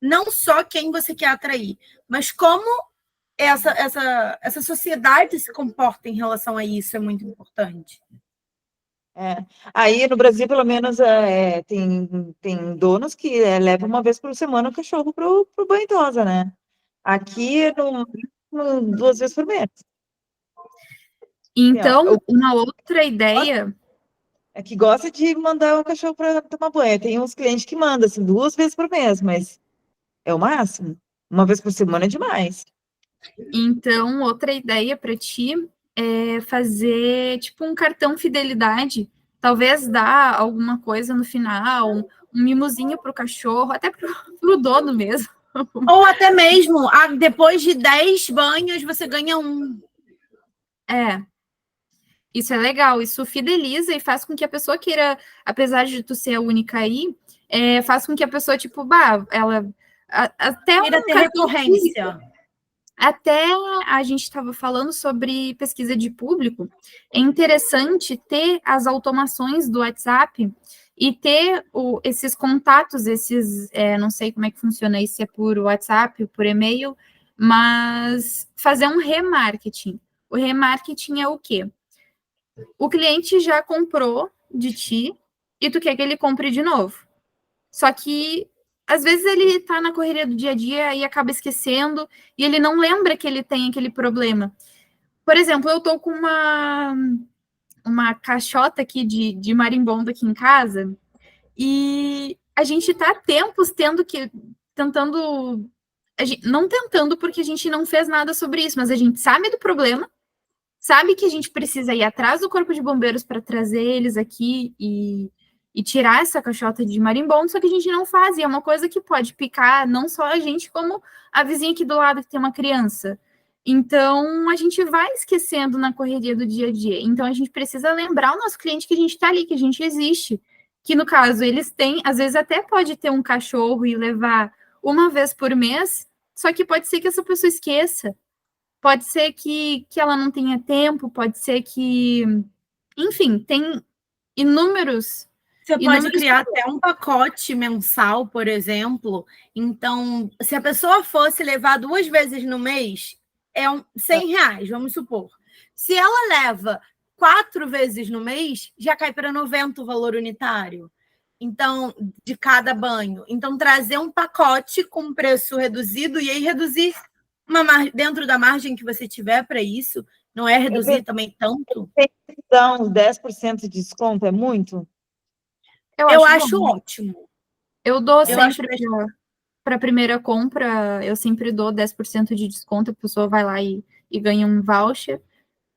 Speaker 4: não só quem você quer atrair, mas como essa sociedade se comporta em relação a isso é muito importante.
Speaker 7: Aí no Brasil, pelo menos, tem donos que levam uma vez por semana o cachorro pro banho e tosa, né? Aqui, 2 vezes por mês.
Speaker 1: Então, uma outra ideia...
Speaker 7: É que gosta de mandar o cachorro para tomar banho. Tem uns clientes que mandam, assim, 2 vezes por mês, mas é o máximo. Uma vez por semana é demais.
Speaker 1: Então, outra ideia para ti é fazer, tipo, um cartão fidelidade. Talvez dar alguma coisa no final, um mimosinho para o cachorro, até para o dono mesmo.
Speaker 4: Ou até mesmo, depois de 10 banhos, você ganha um.
Speaker 1: Isso é legal, isso fideliza e faz com que a pessoa queira, apesar de tu ser a única aí, faz com que a pessoa, tipo, ela... Até
Speaker 4: Queira ter recorrência.
Speaker 1: Até a gente estava falando sobre pesquisa de público, é interessante ter as automações do WhatsApp e ter esses contatos, não sei como é que funciona isso, se é por WhatsApp ou por e-mail, mas fazer um remarketing. O remarketing é o quê? O cliente já comprou de ti e tu quer que ele compre de novo. Só que às vezes ele está na correria do dia a dia e acaba esquecendo e ele não lembra que ele tem aquele problema. Por exemplo, eu tô com uma caixota aqui de marimbondo aqui em casa e a gente está há tempos tentando, não tentando porque a gente não fez nada sobre isso, mas a gente sabe do problema, sabe que a gente precisa ir atrás do corpo de bombeiros para trazer eles aqui e tirar essa caixota de marimbondo, só que a gente não faz, e é uma coisa que pode picar não só a gente, como a vizinha aqui do lado que tem uma criança. Então, a gente vai esquecendo na correria do dia a dia. Então, a gente precisa lembrar o nosso cliente que a gente está ali, que a gente existe. Que, no caso, eles têm, às vezes até pode ter um cachorro e levar uma vez por mês, só que pode ser que essa pessoa esqueça. Pode ser que ela não tenha tempo, pode ser que... Enfim, tem inúmeros...
Speaker 4: Você pode criar até um pacote mensal, por exemplo. Então, se a pessoa fosse levar 2 vezes no mês, é R$100, vamos supor. Se ela leva 4 vezes no mês, já cai para 90 o valor unitário. Então, de cada banho. Então, trazer um pacote com preço reduzido e aí reduzir dentro da margem que você tiver para isso. Não é reduzir também tanto.
Speaker 7: Então, 10% de desconto é muito?
Speaker 4: Eu acho ótimo.
Speaker 1: Eu dou sempre para a primeira compra, eu sempre dou 10% de desconto, a pessoa vai lá e ganha um voucher.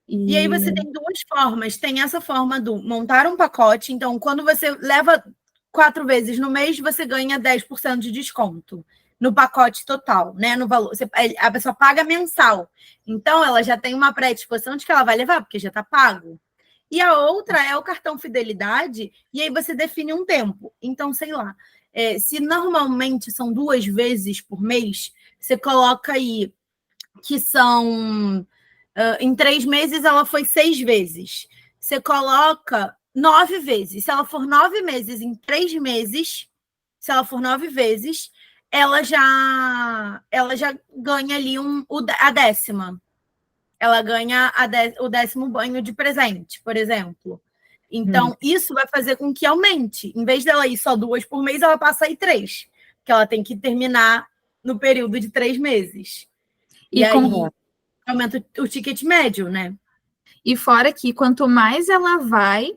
Speaker 4: E aí você tem 2 formas. Tem essa forma do montar um pacote. Então, quando você leva 4 vezes no mês, você ganha 10% de desconto no pacote total, né? No valor. A pessoa paga mensal. Então, ela já tem uma predisposição de que ela vai levar, porque já está pago. E a outra é o cartão fidelidade, e aí você define um tempo. Então, sei lá, se normalmente são 2 vezes por mês, você coloca aí que são Em 3 meses, ela foi 6 vezes. Você coloca 9 vezes. Se ela for 9 meses em 3 meses, se ela for 9 vezes, ela já ganha ali a 10ª. Ela ganha o 10º banho de presente, por exemplo. Então, isso vai fazer com que aumente. Em vez dela ir só 2 por mês, ela passa a ir 3. Porque ela tem que terminar no período de 3 meses. E aí aumenta o ticket médio, né?
Speaker 1: E fora que quanto mais ela vai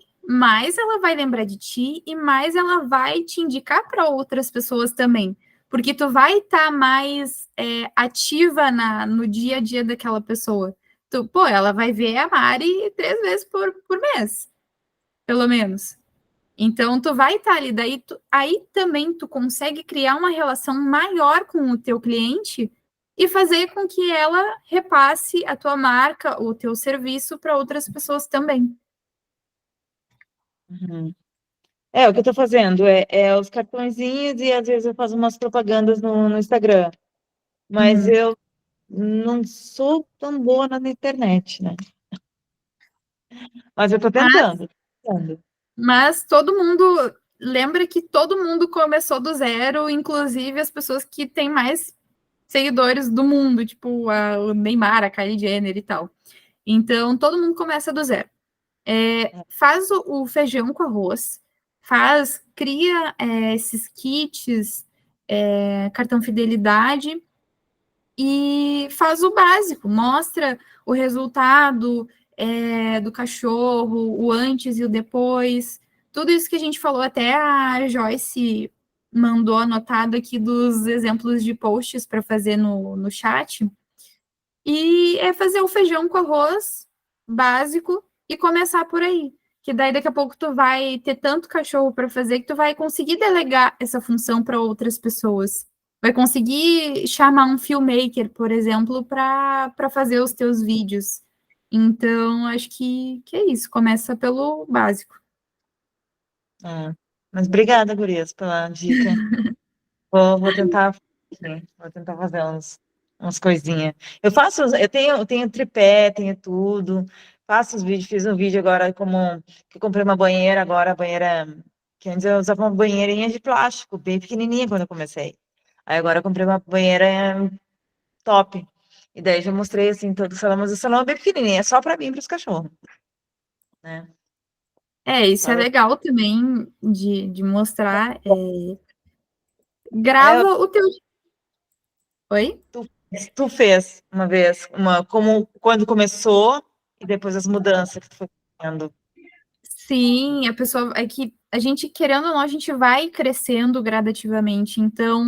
Speaker 1: lembrar de ti e mais ela vai te indicar para outras pessoas também. Porque tu vai estar mais ativa no dia a dia daquela pessoa. Ela vai ver a Mari 3 vezes por mês, pelo menos. Então, tu vai estar ali. Aí também tu consegue criar uma relação maior com o teu cliente e fazer com que ela repasse a tua marca, o teu serviço para outras pessoas também.
Speaker 7: O que eu tô fazendo é os cartõezinhos e às vezes eu faço umas propagandas no Instagram. Mas eu não sou tão boa na internet, né? Mas eu tô tentando.
Speaker 1: Mas todo mundo... Lembra que todo mundo começou do zero, inclusive as pessoas que têm mais seguidores do mundo, tipo o Neymar, a Kylie Jenner e tal. Então, todo mundo começa do zero. Faz o feijão com arroz, cria esses kits, cartão fidelidade, e faz o básico, mostra o resultado do cachorro, o antes e o depois, tudo isso que a gente falou, até a Joyce mandou anotado aqui dos exemplos de posts para fazer no chat, e fazer o feijão com arroz básico e começar por aí, que daí daqui a pouco tu vai ter tanto cachorro para fazer que tu vai conseguir delegar essa função para outras pessoas. Vai conseguir chamar um filmmaker, por exemplo, para fazer os teus vídeos. Então, acho que é isso. Começa pelo básico.
Speaker 7: Mas obrigada, gurias, pela dica. Vou tentar fazer umas coisinhas. Eu tenho tripé, tenho tudo. Faço os vídeos, fiz um vídeo agora que eu comprei uma banheira, agora a banheira que antes eu usava uma banheirinha de plástico, bem pequenininha quando eu comecei. Aí agora eu comprei uma banheira top. E daí já mostrei assim todo o salão, mas o salão é bem pequenininho, é só para mim e para os cachorros, né?
Speaker 1: Isso é legal também de mostrar. Grava o teu... Oi?
Speaker 7: Tu fez uma vez, como quando começou e depois as mudanças que tu foi fazendo.
Speaker 1: Sim, a pessoa... É que a gente, querendo ou não, a gente vai crescendo gradativamente. Então,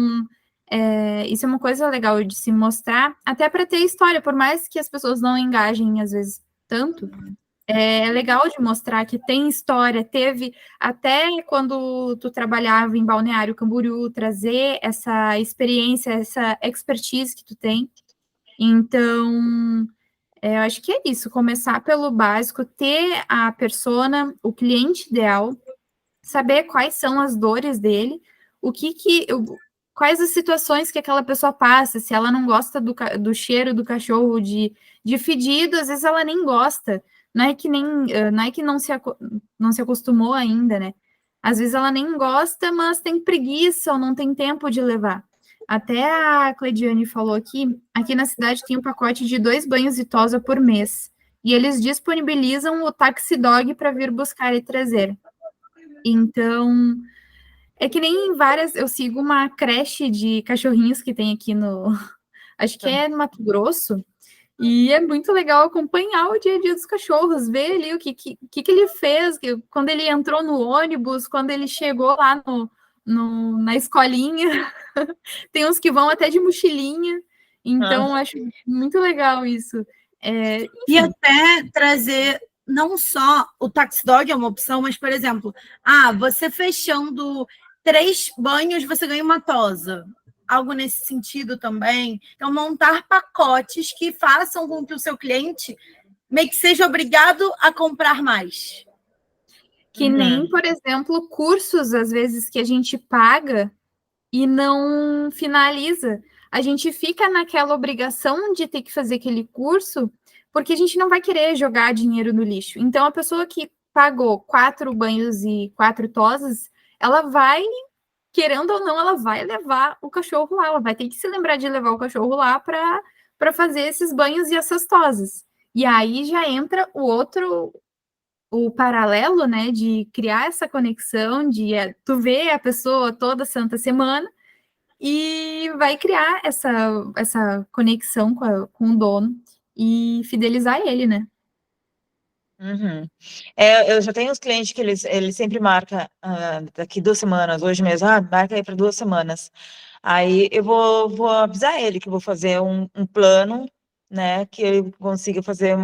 Speaker 1: isso é uma coisa legal de se mostrar, até para ter história, por mais que as pessoas não engajem, às vezes, tanto. É legal de mostrar que tem história, teve até quando tu trabalhava em Balneário Camboriú, trazer essa experiência, essa expertise que tu tem. Então, eu acho que é isso, começar pelo básico, ter a persona, o cliente ideal, saber quais são as dores dele, quais as situações que aquela pessoa passa, se ela não gosta do cheiro do cachorro, de fedido, às vezes ela nem gosta. Não é que não se acostumou ainda, né? Às vezes ela nem gosta, mas tem preguiça ou não tem tempo de levar. Até a Cleidiane falou aqui na cidade tem um pacote de 2 banhos de tosa por mês. E eles disponibilizam o taxi dog para vir buscar e trazer. Então, é que nem eu sigo uma creche de cachorrinhos que tem aqui acho que é no Mato Grosso. E é muito legal acompanhar o dia a dia dos cachorros, ver ali o que ele fez, quando ele entrou no ônibus, quando ele chegou lá na escolinha. Tem uns que vão até de mochilinha. Então, acho muito legal isso.
Speaker 4: E até trazer não só o taxi dog é uma opção, mas, por exemplo, você fechando 3 banhos, você ganha uma tosa. Algo nesse sentido também. Então, montar pacotes que façam com que o seu cliente meio que seja obrigado a comprar mais.
Speaker 1: Que nem, por exemplo, cursos, às vezes, que a gente paga e não finaliza. A gente fica naquela obrigação de ter que fazer aquele curso, porque a gente não vai querer jogar dinheiro no lixo. Então, a pessoa que pagou 4 banhos e 4 tosas, ela vai, querendo ou não, ela vai levar o cachorro lá, ela vai ter que se lembrar de levar o cachorro lá para fazer esses banhos e essas tosas. E aí já entra o paralelo, né, de criar essa conexão, de tu ver a pessoa toda santa semana e vai criar essa conexão com o dono e fidelizar ele, né?
Speaker 7: Uhum. Eu já tenho uns clientes que eles sempre marcam daqui 2 semanas, hoje mesmo, marca aí para 2 semanas. Aí eu vou avisar ele que eu vou fazer um plano, né, que ele consiga fazer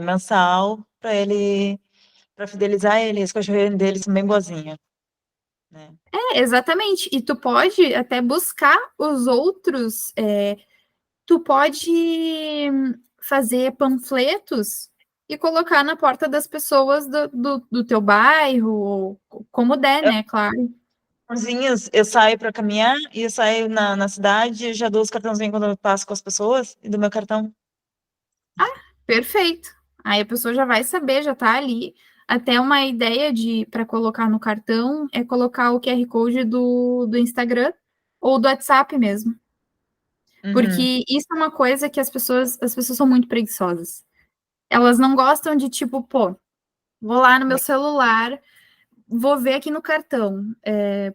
Speaker 7: mensal para fidelizar ele. Os cachorrinhos deles são bem boazinhos, né?
Speaker 1: Exatamente. E tu pode até buscar os outros, tu pode fazer panfletos e colocar na porta das pessoas do teu bairro, ou como der, né? Claro.
Speaker 7: Cartãozinhos, eu saio para caminhar e eu saio na cidade, já dou os cartãozinhos quando eu passo com as pessoas e do meu cartão.
Speaker 1: Perfeito. Aí a pessoa já vai saber, já tá ali. Até uma ideia de para colocar no cartão é colocar o QR Code do Instagram ou do WhatsApp mesmo.
Speaker 7: Uhum.
Speaker 1: Porque isso é uma coisa que as pessoas são muito preguiçosas. Elas não gostam de tipo, pô, vou lá no meu celular, vou ver aqui no cartão.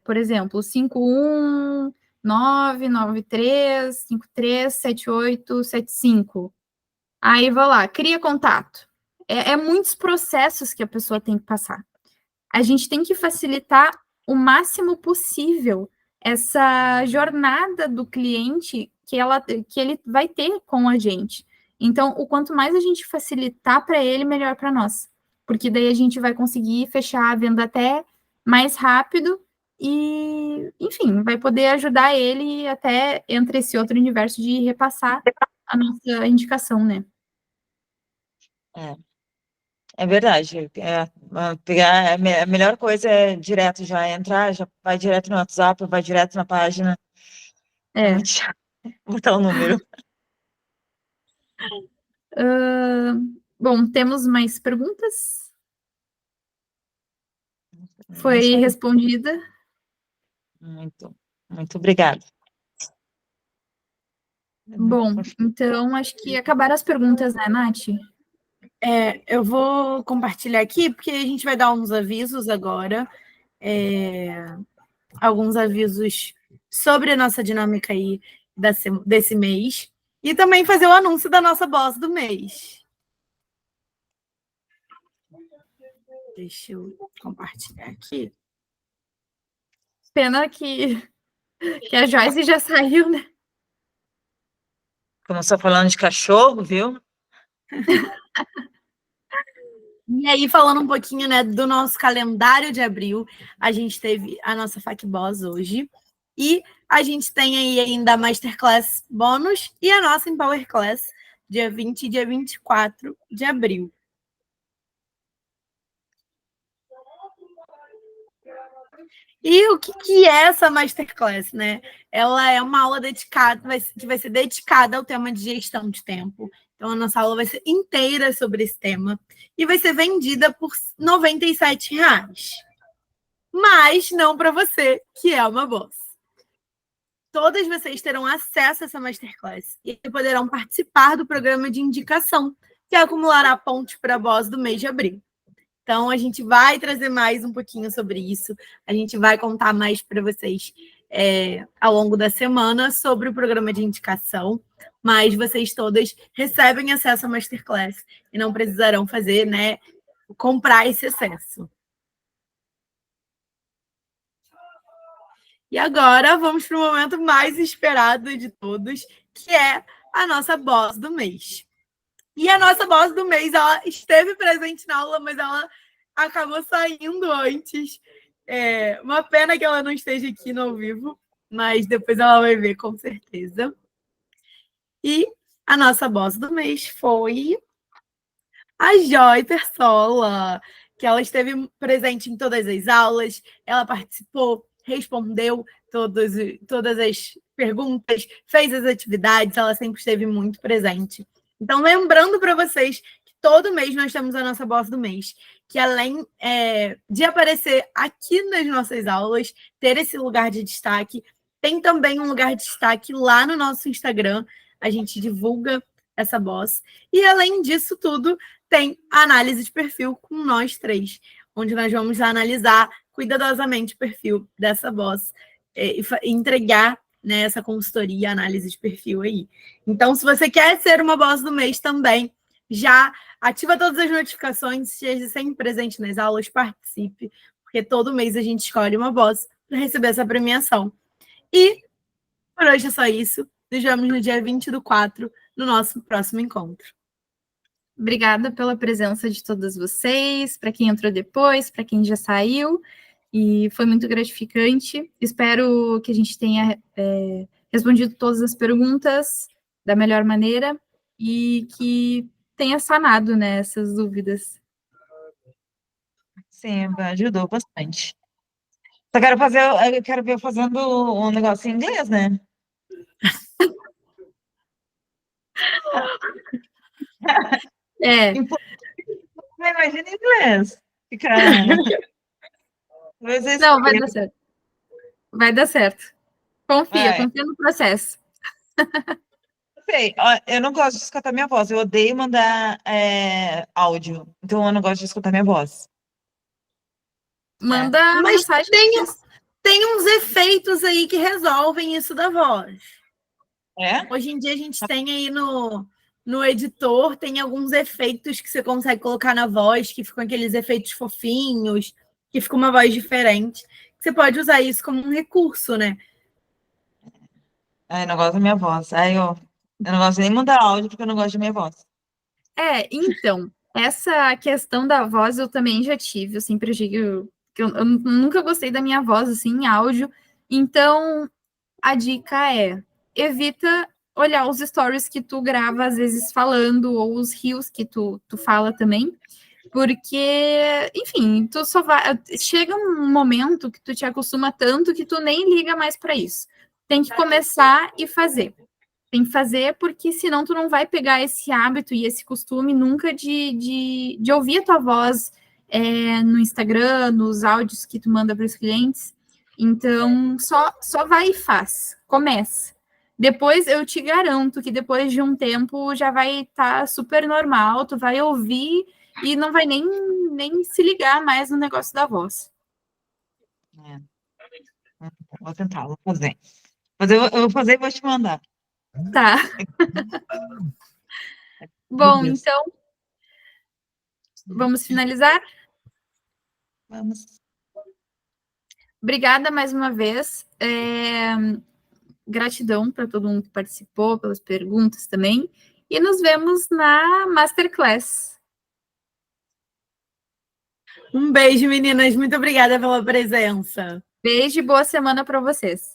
Speaker 1: Por exemplo, 51993537875. Aí vou lá, cria contato. É muitos processos que a pessoa tem que passar. A gente tem que facilitar o máximo possível essa jornada do cliente que ele vai ter com a gente. Então, o quanto mais a gente facilitar para ele, melhor para nós. Porque daí a gente vai conseguir fechar a venda até mais rápido e, enfim, vai poder ajudar ele até entre esse outro universo de repassar a nossa indicação, né?
Speaker 7: É verdade. Pegar a melhor coisa é direto já entrar, já vai direto no WhatsApp, vai direto na página. É
Speaker 1: É.
Speaker 7: muito chato botar o número.
Speaker 1: Bom, temos mais perguntas?
Speaker 7: É
Speaker 1: Foi
Speaker 7: isso aí.
Speaker 1: respondida?
Speaker 7: Muito, muito obrigada.
Speaker 1: Bom, então acho que acabaram as perguntas, né, Nath?
Speaker 4: Eu vou compartilhar aqui, porque a gente vai dar uns avisos agora, alguns avisos sobre a nossa dinâmica aí desse mês, e também fazer o anúncio da nossa boss do mês. Deixa eu compartilhar aqui.
Speaker 1: Pena que a Joyce já saiu, né?
Speaker 7: Começou falando de cachorro, viu?
Speaker 4: E aí, falando um pouquinho, né, do nosso calendário de abril, a gente teve a nossa FAQ Boss hoje, e a gente tem aí ainda a Masterclass bônus e a nossa Empower Class, dia 20 e dia 24 de abril. E o que é essa Masterclass, né? Ela é uma aula dedicada, que vai ser dedicada ao tema de gestão de tempo. Então, a nossa aula vai ser inteira sobre esse tema e vai ser vendida por R$ 97. Mas não para você, que é uma boss. Todas vocês terão acesso a essa Masterclass e poderão participar do programa de indicação, que acumulará pontos para a boss do mês de abril. Então, a gente vai trazer mais um pouquinho sobre isso. A gente vai contar mais para vocês ao longo da semana sobre o programa de indicação. Mas vocês todas recebem acesso à Masterclass e não precisarão fazer, né, comprar esse acesso. E agora vamos para o momento mais esperado de todos, que é a nossa boss do mês. E a nossa boss do mês, ela esteve presente na aula, mas ela acabou saindo antes. Uma pena que ela não esteja aqui no ao vivo, mas depois ela vai ver, com certeza. E a nossa boss do mês foi a Joy Persola, que ela esteve presente em todas as aulas, ela participou, respondeu todas as perguntas, fez as atividades, ela sempre esteve muito presente. Então, lembrando para vocês que todo mês nós temos a nossa boss do mês, que além de aparecer aqui nas nossas aulas, ter esse lugar de destaque, tem também um lugar de destaque lá no nosso Instagram. A gente divulga essa boss. E além disso tudo, tem a análise de perfil com nós três, onde nós vamos analisar cuidadosamente o perfil dessa boss e entregar, né, essa consultoria, análise de perfil aí. Então, se você quer ser uma boss do mês também, já ativa todas as notificações, esteja sempre presente nas aulas, participe, porque todo mês a gente escolhe uma boss para receber essa premiação. E por hoje é só isso. Nos vemos no dia 20/4, no nosso próximo encontro.
Speaker 1: Obrigada pela presença de todas vocês, para quem entrou depois, para quem já saiu, e foi muito gratificante. Espero que a gente tenha respondido todas as perguntas da melhor maneira e que tenha sanado, né, essas dúvidas.
Speaker 7: Sim, ajudou bastante. Só eu quero ver eu fazendo um negócio em inglês, né? Imagina em inglês.
Speaker 1: Não, vai dar certo. Vai dar certo. Confia no processo.
Speaker 7: Sei, eu não gosto de escutar minha voz, eu odeio mandar áudio, então eu não gosto de escutar minha voz.
Speaker 1: Manda
Speaker 4: Mas
Speaker 1: mensagem.
Speaker 4: tem uns efeitos aí que resolvem isso da voz. Hoje em dia a gente tem aí no editor, tem alguns efeitos que você consegue colocar na voz, que ficam aqueles efeitos fofinhos, que fica uma voz diferente. Você pode usar isso como um recurso, né?
Speaker 7: Eu não gosto da minha voz. Eu não gosto nem de mandar áudio porque eu não gosto da minha voz.
Speaker 1: Então, essa questão da voz eu também já tive. Eu sempre digo que eu nunca gostei da minha voz, assim, em áudio. Então, a dica é, evita olhar os stories que tu grava, às vezes, falando, ou os reels que tu fala também, porque, enfim, tu só vai... Chega um momento que tu te acostuma tanto que tu nem liga mais para isso. Tem que começar e fazer. Tem que fazer, porque senão tu não vai pegar esse hábito e esse costume nunca de ouvir a tua voz no Instagram, nos áudios que tu manda para os clientes. Então, só vai e faz. Começa. Depois, eu te garanto que depois de um tempo já vai estar super normal, tu vai ouvir e não vai nem se ligar mais no negócio da voz.
Speaker 7: Vou tentar, vou fazer. Mas eu vou fazer e vou te mandar.
Speaker 1: Tá. Bom, então, vamos finalizar?
Speaker 7: Vamos.
Speaker 1: Obrigada mais uma vez. Gratidão para todo mundo que participou, pelas perguntas também. E nos vemos na Masterclass.
Speaker 4: Um beijo, meninas. Muito obrigada pela presença.
Speaker 1: Beijo e boa semana para vocês.